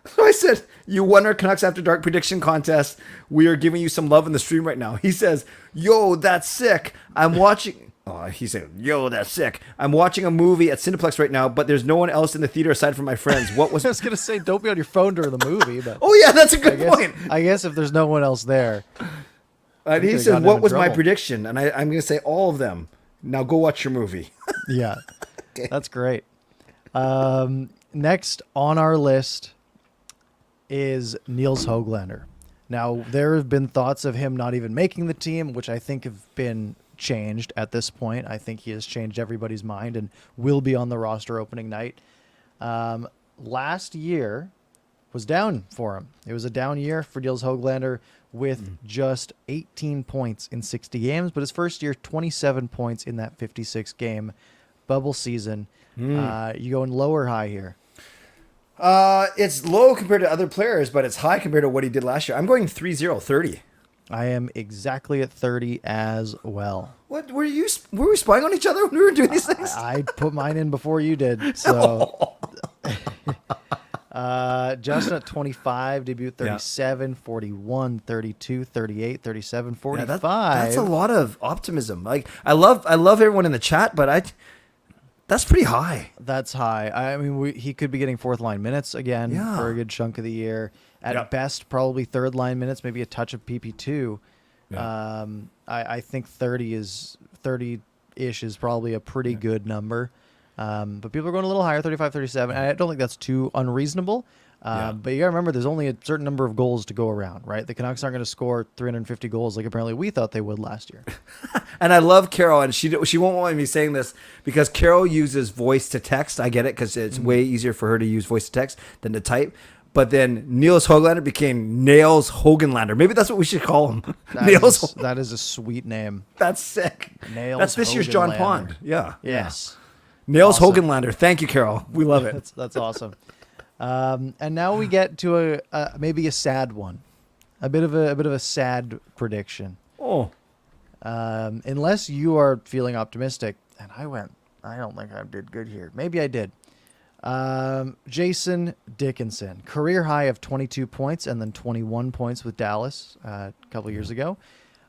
So I said, you won our Canucks After Dark prediction contest. We are giving you some love in the stream right now. He says, yo, that's sick. I'm watching. Oh, he said, yo, that's sick. I'm watching a movie at Cineplex right now, but there's no one else in the theater aside from my friends. What was... I was going to say, don't be on your phone during the movie. But oh, yeah, that's a good point. I guess if there's no one else there. And he said, what was my prediction? And I'm going to say all of them. Now go watch your movie. Yeah, okay. That's great. Next on our list is Niels Höglander. Now, there have been thoughts of him not even making the team, which I think have been changed at this point. I think he has changed everybody's mind and will be on the roster opening night. Last year was down for him. It was a down year for Niels Höglander with just 18 points in 60 games, but his first year, 27 points in that 56-game bubble season. You going low or high here? It's low compared to other players, but it's high compared to what he did last year. I'm going 3-0, 30. I am exactly at 30 as well. What were you? Were we spying on each other when we were doing these things? I put mine in before you did. So, Justin at 25, debut 37, 41, 32, 38, 37, 45. That's a lot of optimism. Like I love everyone in the chat, but that's pretty high. That's high. I mean, he could be getting fourth line minutes again for a good chunk of the year. At best, probably third line minutes, maybe a touch of PP2. Yeah. I think 30-ish is probably a pretty good number. But people are going a little higher, 35, 37. And I don't think that's too unreasonable. But you got to remember, there's only a certain number of goals to go around, right? The Canucks aren't going to score 350 goals like apparently we thought they would last year. And I love Carol, and she won't want me saying this because Carol uses voice to text. I get it because it's way easier for her to use voice to text than to type. But then Niels Höglander became Nails Hoganlander. Maybe that's what we should call him. That is a sweet name. That's sick. Nails. That's this year's John Pond. Yeah. Yes. Nails Hoganlander. Thank you, Carol. We love it. That's awesome. And now we get to maybe a sad one, a bit of a sad prediction. Oh. Unless you are feeling optimistic, and I don't think I did good here. Maybe I did. Jason Dickinson, career high of 22 points and then 21 points with Dallas a couple years ago.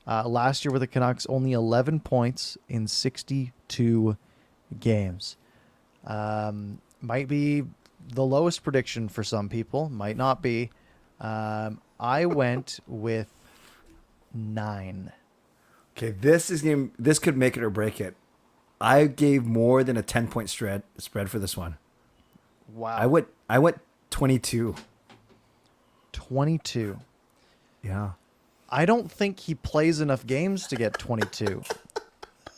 Last year with the Canucks, only 11 points in 62 games. Might be the lowest prediction for some people, might not be. I went with 9. Okay, this could make it or break it. I gave more than a 10-point spread for this one. Wow. I went 22. 22. Yeah. I don't think he plays enough games to get 22.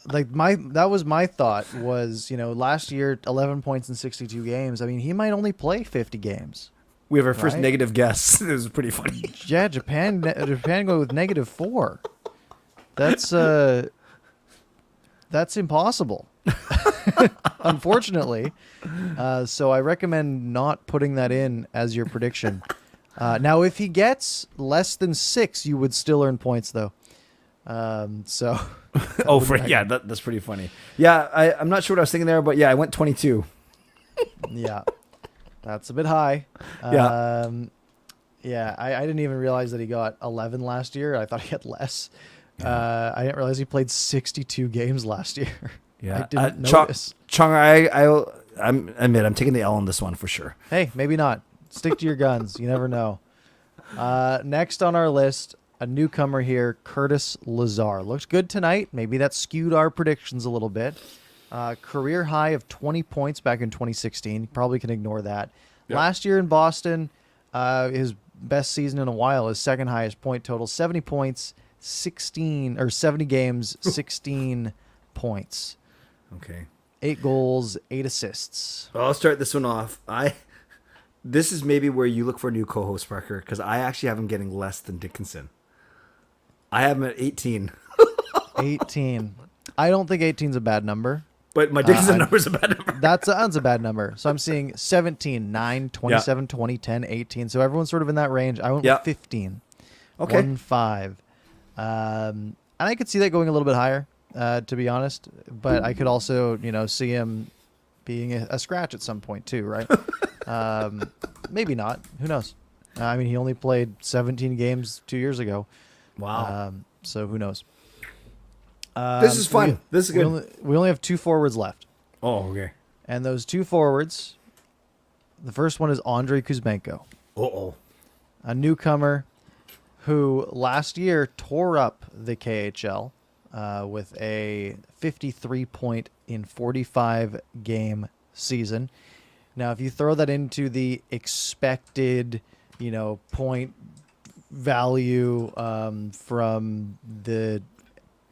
That was my thought was, last year 11 points in 62 games. I mean, he might only play 50 games. We have our first negative guess. It was pretty funny. Yeah, Japan go with -4. That's impossible. Unfortunately. So I recommend not putting that in as your prediction. Now, if he gets less than 6, you would still earn points, though. So. That's pretty funny. Yeah, I'm not sure what I was thinking there, but yeah, I went 22. Yeah, that's a bit high. Yeah. I didn't even realize that he got 11 last year. I thought he had less. I didn't realize he played 62 games last year. Yeah, I didn't notice. Chung, I'm taking the L on this one for sure. Hey, maybe not. Stick to your guns. You never know. Next on our list, a newcomer here, Curtis Lazar. Looked good tonight. Maybe that skewed our predictions a little bit. Career high of 20 points back in 2016. You probably can ignore that. Yep. Last year in Boston, his best season in a while, his second highest point total, 70 points, 70 games, 16 points. Okay. 8 goals, 8 assists. Well, I'll start this one off. This is maybe where you look for a new co-host, Parker, because I actually have him getting less than Dickinson. I have him at 18. 18. I don't think 18 is a bad number. But my Dickinson number is a bad number. That's a bad number. So I'm seeing 17, 9, 27, 20, 10, 18. So everyone's sort of in that range. I went with 15. Okay. 1-5. And I could see that going a little bit higher, to be honest. But I could also, see him being a scratch at some point too, right? Maybe not. Who knows? I mean, he only played 17 games 2 years ago. Wow. So who knows? This is fun. This is good. We only have 2 forwards left. Oh, okay. And those 2 forwards, the first one is Andrei Kuzmenko. Uh-oh. A newcomer who last year tore up the KHL with a 53 point in 45 game season. Now, if you throw that into the expected, point value from the,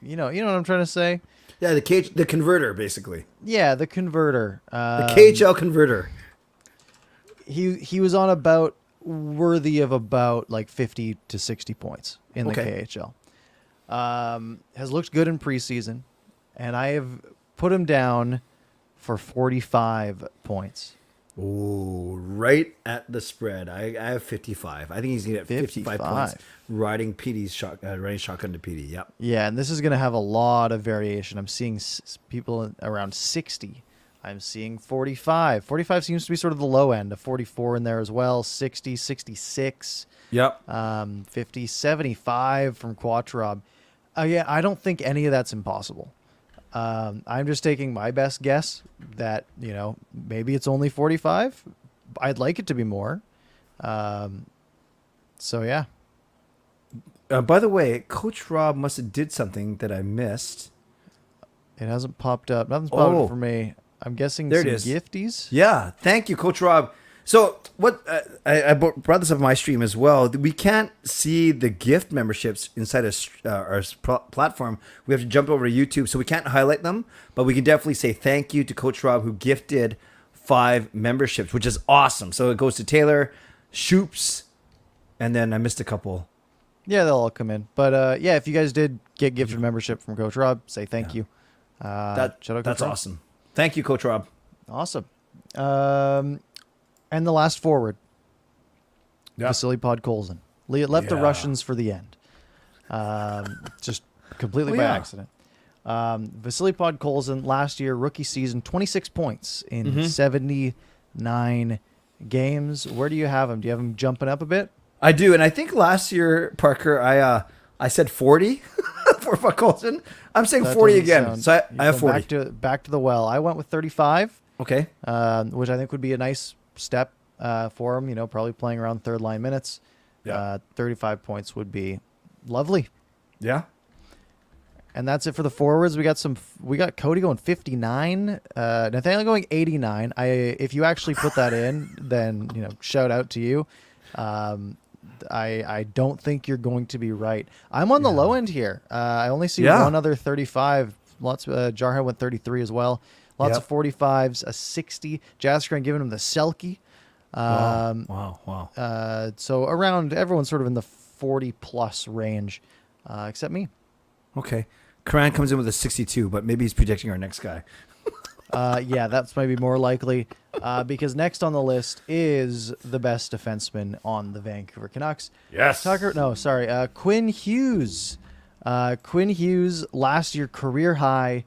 you know what I'm trying to say? Yeah, the converter, basically. Yeah, the converter. The KHL converter. He was on about worthy of about like 50 to 60 points in the KHL. Has looked good in preseason, and I have put him down for 45 points. Ooh, right at the spread. I have 55. I think he's going to get 55 points riding shotgun to PD. Yep. Yeah, and this is going to have a lot of variation. I'm seeing people around 60. I'm seeing 45. 45 seems to be sort of the low end. A 44 in there as well. 60, 66. Yep. 50, 75 from Quattrab. Yeah, I don't think any of that's impossible. I'm just taking my best guess that, maybe it's only 45. I'd like it to be more. So, yeah. By the way, Coach Rob must have did something that I missed. It hasn't popped up. Nothing's popped up for me. I'm guessing there some it is. gifties. Yeah. Thank you, Coach Rob. So what I brought this up on my stream as well. We can't see the gift memberships inside our platform. We have to jump over to YouTube, so we can't highlight them. But we can definitely say thank you to Coach Rob, who gifted 5 memberships, which is awesome. So it goes to Taylor, Shoops, and then I missed a couple. Yeah, they'll all come in. But yeah, if you guys did get gifted membership from Coach Rob, say thank you. That's awesome. Thank you, Coach Rob. Awesome. And the last forward, Vasily Podkolzin. Left the Russians for the end. Just completely by accident. Vasily Podkolzin, last year, rookie season, 26 points in 79 games. Where do you have him? Do you have him jumping up a bit? I do, and I think last year, Parker, I said 40 for Podkolzin. I'm saying 40 again, so I have 40. Back to the well. I went with 35. Okay. Which I think would be a nice step for him, probably playing around third line minutes. Yeah. 35 points would be lovely. Yeah. And that's it for the forwards. We got Cody going 59, Nathaniel going 89. If you actually put that in, then shout out to you. I don't think you're going to be right. I'm on the low end here. I only see one other 35. Jarhead went 33 as well. Lots of 45s, a 60. Jaskran giving him the Selke. Wow. So around everyone's sort of in the 40 plus range, except me. Okay. Karan comes in with a 62, but maybe he's predicting our next guy. Yeah, that's maybe more likely because next on the list is the best defenseman on the Vancouver Canucks. Yes. Quinn Hughes. Quinn Hughes, last year career high,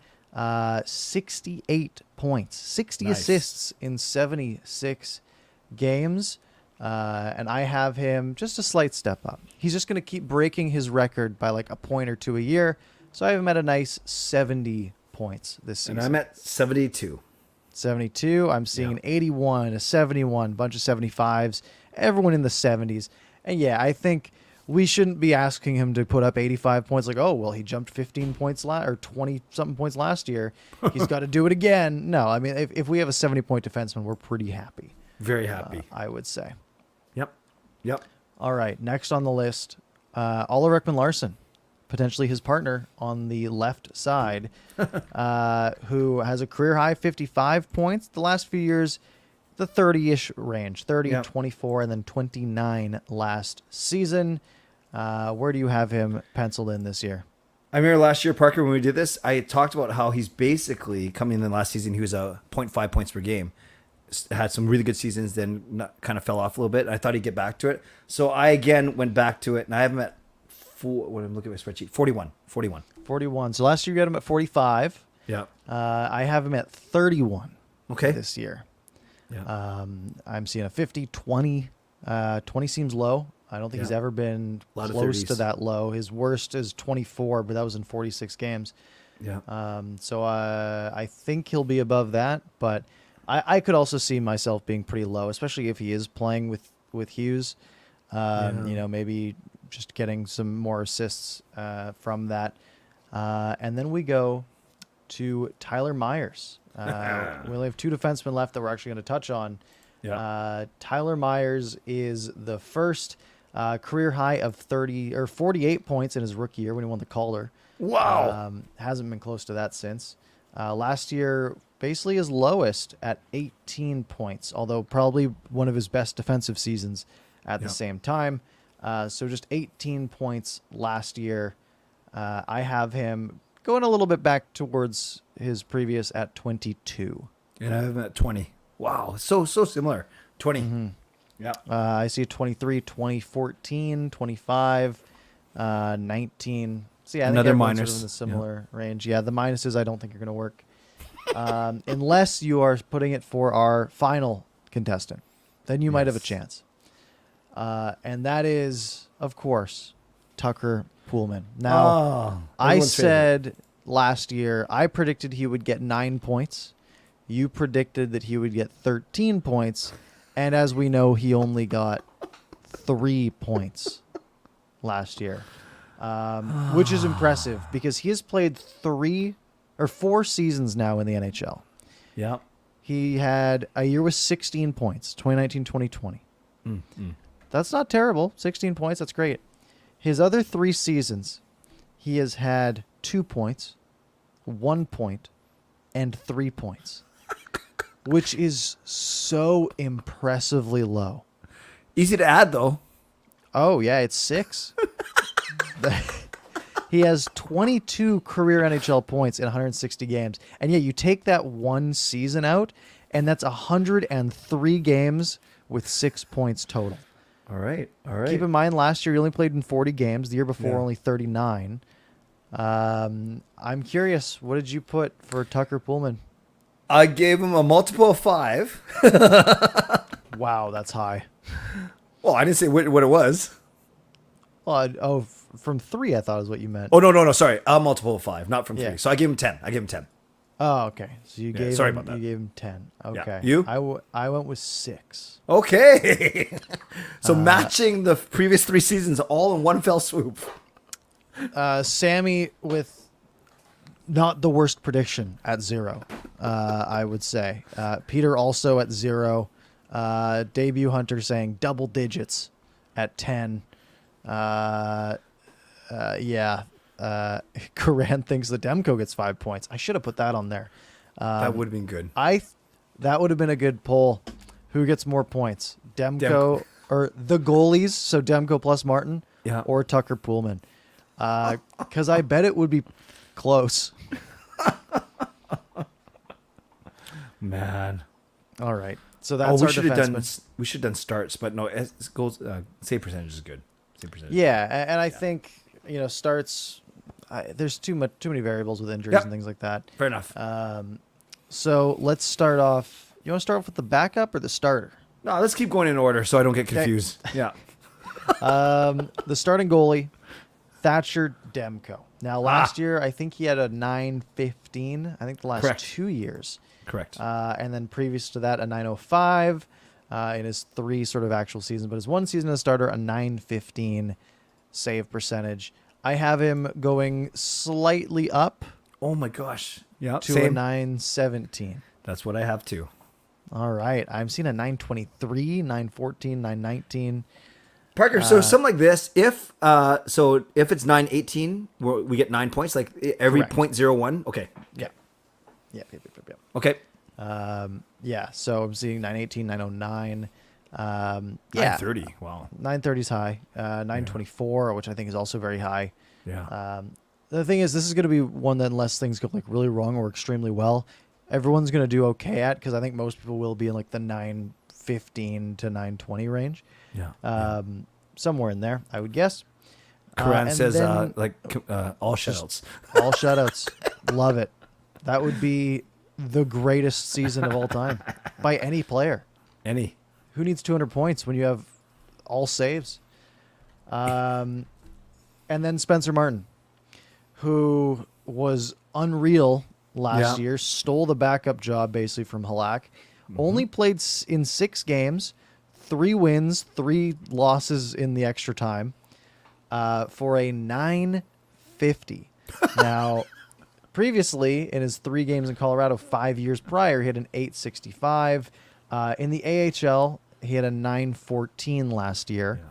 68 points, 60 assists in 76 games. And I have him just a slight step up. He's just going to keep breaking his record by like a point or two a year. So I have him at a nice 70 points this season. And I'm at 72. 72. I'm seeing an 81, a 71, bunch of 75s, everyone in the 70s. And yeah, I think we shouldn't be asking him to put up 85 points like, oh, well, he jumped 15 points or 20-something points last year. He's got to do it again. No, I mean, if we have a 70-point defenseman, we're pretty happy. Very happy. I would say. Yep. All right, next on the list, Oliver Ekman-Larsson, potentially his partner on the left side, who has a career-high 55 points. The last few years, the 30-ish range, 30, 24, and then 29 last season. Where do you have him penciled in this year? I remember last year, Parker, when we did this, I talked about how he's basically coming in the last season. He was a 0.5 points per game. Had some really good seasons, then kind of fell off a little bit. I thought he'd get back to it. So I, again, went back to it, and I have him at, when I'm looking at my spreadsheet, 41. 41. So last year you had him at 45. Yeah. I have him at 31. Okay. this year. Yeah. I'm seeing a 50, 20. 20 seems low. I don't think he's ever been A lot of close to 30s. that low. His worst is 24, but that was in 46 games. Yeah. So I think he'll be above that, but I could also see myself being pretty low, especially if he is playing with Hughes. Maybe just getting some more assists from that. And then we go to Tyler Myers. We only have two defensemen left that we're actually going to touch on. Yeah. Tyler Myers is the first career high of 48 points in his rookie year when he won the Calder. Wow. Hasn't been close to that since. Last year, basically his lowest at 18 points, although probably one of his best defensive seasons at the same time. So just 18 points last year. I have him going a little bit back towards his previous at 22. And I have him at 20. Wow. So similar. 20. Mm-hmm. Yeah. I see 23, 2014, 25, 19. So yeah, I Another think everyone's minus. sort of in the similar range. Yeah, the minuses I don't think are going to work. Unless you are putting it for our final contestant. Then you might have a chance. And that is, of course, Tucker Poolman. Now, I said last year, I predicted he would get 9 points. You predicted that he would get 13 points. And as we know, he only got 3 points last year, which is impressive because he has played 4 seasons now in the NHL. Yeah. He had a year with 16 points, 2019, 2020. That's not terrible. 16 points, that's great. His other 3 seasons, he has had 2 points, 1 point, and 3 points, which is so impressively low. Easy to add, though. Oh, yeah, it's 6. He has 22 career NHL points in 160 games. And yeah, you take that one season out, and that's 103 games with 6 points total. All right. Keep in mind, last year he only played in 40 games. The year before, Yeah. only 39. I'm curious, what did you put for Tucker Poolman? I gave him a multiple of 5. Wow, that's high. Well, I didn't say what it was. Well, from 3, I thought is what you meant. Oh, no. Sorry. A multiple of 5, not from 3. Yeah. So I gave him 10. Oh, okay. So you gave sorry him, about that. You gave him 10. Okay. You? I went with 6. Okay. So matching the previous 3 seasons all in one fell swoop. Sammy with not the worst prediction at 0, I would say. Peter also at 0. Debut Hunter saying double digits at 10. Karan thinks that Demko gets 5 points. I should have put that on there. That would have been good. That would have been a good poll. Who gets more points? Demko or the goalies? So Demko plus Martin, or Tucker Poolman? Because I bet it would be close. Man. All right. So that's our defenseman. We should have done starts, but no, goals save percentage is good. Save percentage. Yeah, and I think starts. There's too many variables with injuries and things like that. Fair enough. So let's start off. You want to start off with the backup or the starter? No, let's keep going in order so I don't get confused. Yeah. The starting goalie, Thatcher Demko. Now, last year, I think he had a 915. I think the last Correct. 2 years. Correct. And then previous to that, a 905 in his 3 sort of actual seasons. But his 1 season as starter, a 915 save percentage. I have him going slightly up. Oh my gosh. Yeah. To a 917. That's what I have too. All right. I'm seeing a 923, 914, 919. Parker, so something like this, if it's 918, we get 9 points, like every Correct. 0.01. Okay. Yeah. Okay. So I'm seeing 918, 909. 930. Wow. 930 is high. 924, which I think is also very high. Yeah. The thing is, this is going to be one that unless things go like really wrong or extremely well, everyone's going to do okay at, because I think most people will be in like the 915 to 920 range. Yeah. Somewhere in there, I would guess. Karan and says then all shutouts. all shutouts. Love it. That would be the greatest season of all time by any player. Who needs 200 points when you have all saves? And then Spencer Martin, who was unreal last year, stole the backup job basically from Halak. Only played in 6 games, 3 wins, 3 losses in the extra time, for a 950. Now, previously in his 3 games in Colorado 5 years prior, he had an 865. In the AHL, he had a 914 last year.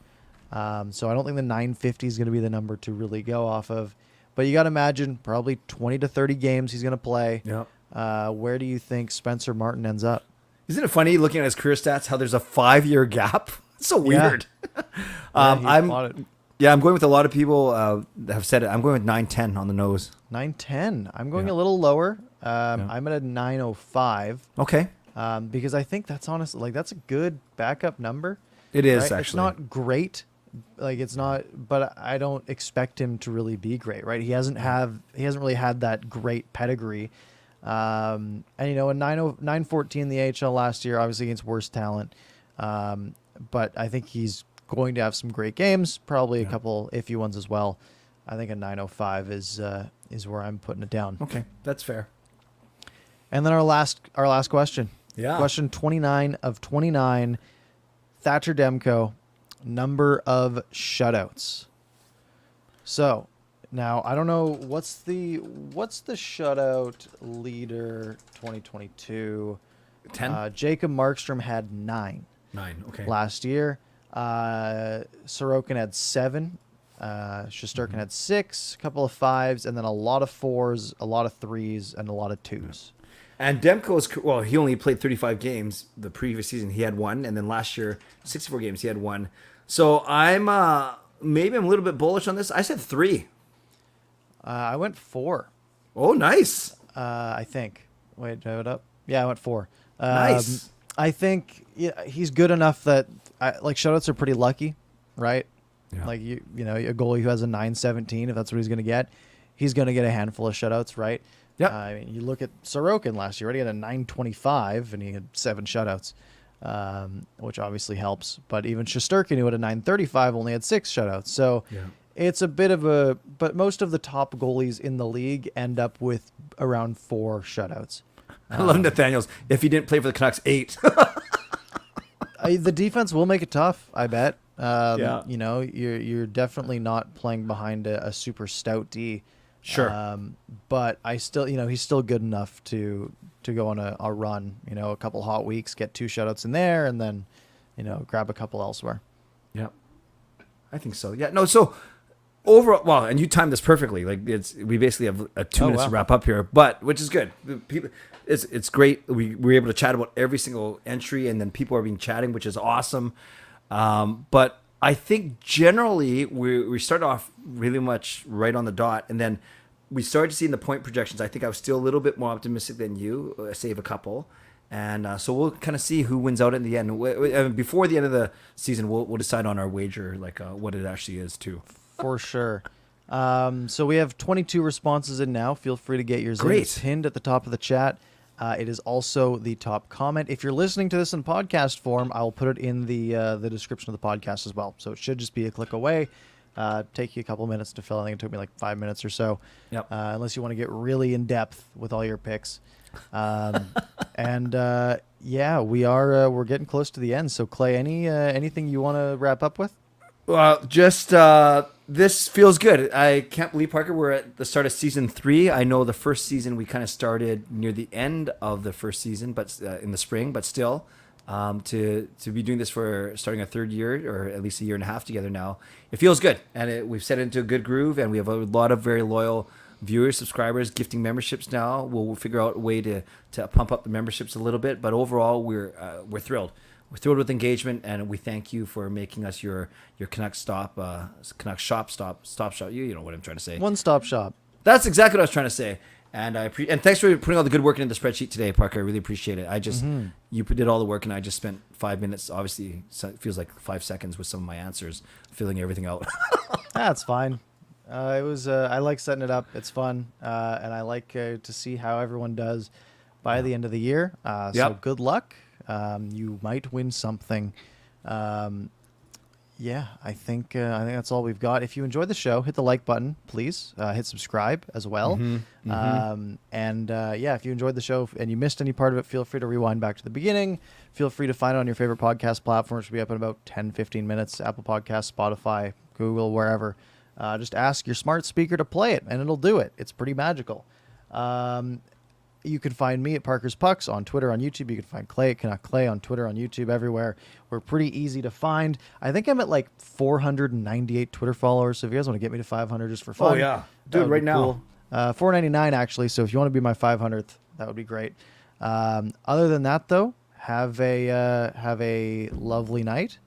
So I don't think the 950 is going to be the number to really go off of. But you got to imagine probably 20 to 30 games he's going to play. Where do you think Spencer Martin ends up? Isn't it funny looking at his career stats how there's a 5-year gap? It's so weird. I'm going with a lot of people that have said it. I'm going with 910 on the nose. 910. I'm going a little lower. I'm at a 905. Okay. Because I think that's honestly, like, that's a good backup number. It is, right? actually. It's not great. Like, it's not, but I don't expect him to really be great, right? He hasn't really had that great pedigree. And you know, a 914 in the AHL last year, obviously against worse talent. But I think he's going to have some great games, probably a couple iffy ones as well. I think a 905 is where I'm putting it down. Okay, that's fair. And then our last question. Yeah. Question 29 of 29. Thatcher Demko, number of shutouts. So now I don't know what's the shutout leader 2022. 10. Jacob Markstrom had 9. 9. Okay. Last year. Sorokin had 7. Shesterkin had 6. A couple of 5s, and then a lot of 4s, a lot of 3s, and a lot of 2s. And Demko he only played 35 games the previous season. He had 1, and then last year 64 games he had 1. So I'm maybe I'm a little bit bullish on this. I said 3. I went 4. Oh, nice. I think. Wait, do I have it up? Yeah, I went 4. Nice. I think he's good enough that like shutouts are pretty lucky, right? Yeah. Like you know a goalie who has a 917, if that's what he's going to get a handful of shutouts, right? Yeah. I mean, you look at Sorokin last year, right? He had a 925 and he had 7 shutouts, which obviously helps. But even Shesterkin, who had a 935, only had 6 shutouts. So it's a bit of a. But most of the top goalies in the league end up with around 4 shutouts. I love Nathaniel's. If he didn't play for the Canucks, 8. The defense will make it tough, I bet. Yeah. You know, you're definitely not playing behind a super stout D. Sure. But I still, you know, he's still good enough to go on a run, you know, a couple hot weeks, get 2 shutouts in there, and then, you know, grab a couple elsewhere. Yeah. I think so. Yeah. No, so overall, well, and you timed this perfectly. Like we basically have 2 minutes to wrap up here, but which is good. It's great. We were able to chat about every single entry, and then people are being chatting, which is awesome. But I think generally we started off really much right on the dot, and then we started to see in the point projections. I think I was still a little bit more optimistic than you, save a couple, and so we'll kind of see who wins out in the end. Before the end of the season, we'll decide on our wager, like what it actually is too. For sure. So we have 22 responses in now. Feel free to get yours in. It's pinned at the top of the chat. It is also the top comment. If you're listening to this in podcast form, I will put it in the description of the podcast as well. So it should just be a click away. Take you a couple minutes to fill. I think it took me like 5 minutes or so. Yep. Unless you want to get really in depth with all your picks. And yeah, we're getting close to the end. So Clay, anything you want to wrap up with? Well, just this feels good. I can't believe, Parker, we're at the start of season 3. I know the first season we kind of started near the end of the first season, but in the spring. But still, to be doing this for starting a 3rd year, or at least a year and a half together now, it feels good. And we've set it into a good groove, and we have a lot of very loyal viewers, subscribers, gifting memberships now. We'll figure out a way to pump up the memberships a little bit. But overall, we're thrilled. We're thrilled with engagement, and we thank you for making us your Canuck stop, Canuck stop shop. You know what I'm trying to say. One-stop shop. That's exactly what I was trying to say. And and thanks for putting all the good work into the spreadsheet today, Parker. I really appreciate it. I just you did all the work, and I just spent 5 minutes. Obviously, it feels like 5 seconds with some of my answers, filling everything out. That's fine. It was. I like setting it up. It's fun, and I like to see how everyone does. by the end of the year. So Yep. good luck. You might win something. Yeah, I think that's all we've got. If you enjoyed the show, hit the like button, please. Hit subscribe as well. If you enjoyed the show and you missed any part of it, feel free to rewind back to the beginning. Feel free to find it on your favorite podcast platforms. We'll be up in about 10, 15 minutes. Apple Podcasts, Spotify, Google, wherever. Just ask your smart speaker to play it, and it'll do it. It's pretty magical. You can find me at Parker's Pucks on Twitter, on YouTube. You can find Clay at Canuck Clay on Twitter, on YouTube, everywhere. We're pretty easy to find. I think I'm at like 498 Twitter followers. So if you guys want to get me to 500 just for fun, Oh, yeah. Do it right now. 499 actually. So if you want to be my 500th, that would be great. Other than that, though, have a lovely night,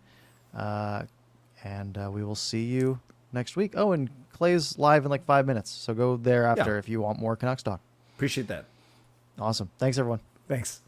and we will see you next week. Oh, and Clay's live in like 5 minutes, so go there after if you want more Canucks talk. Appreciate that. Awesome. Thanks, everyone. Thanks.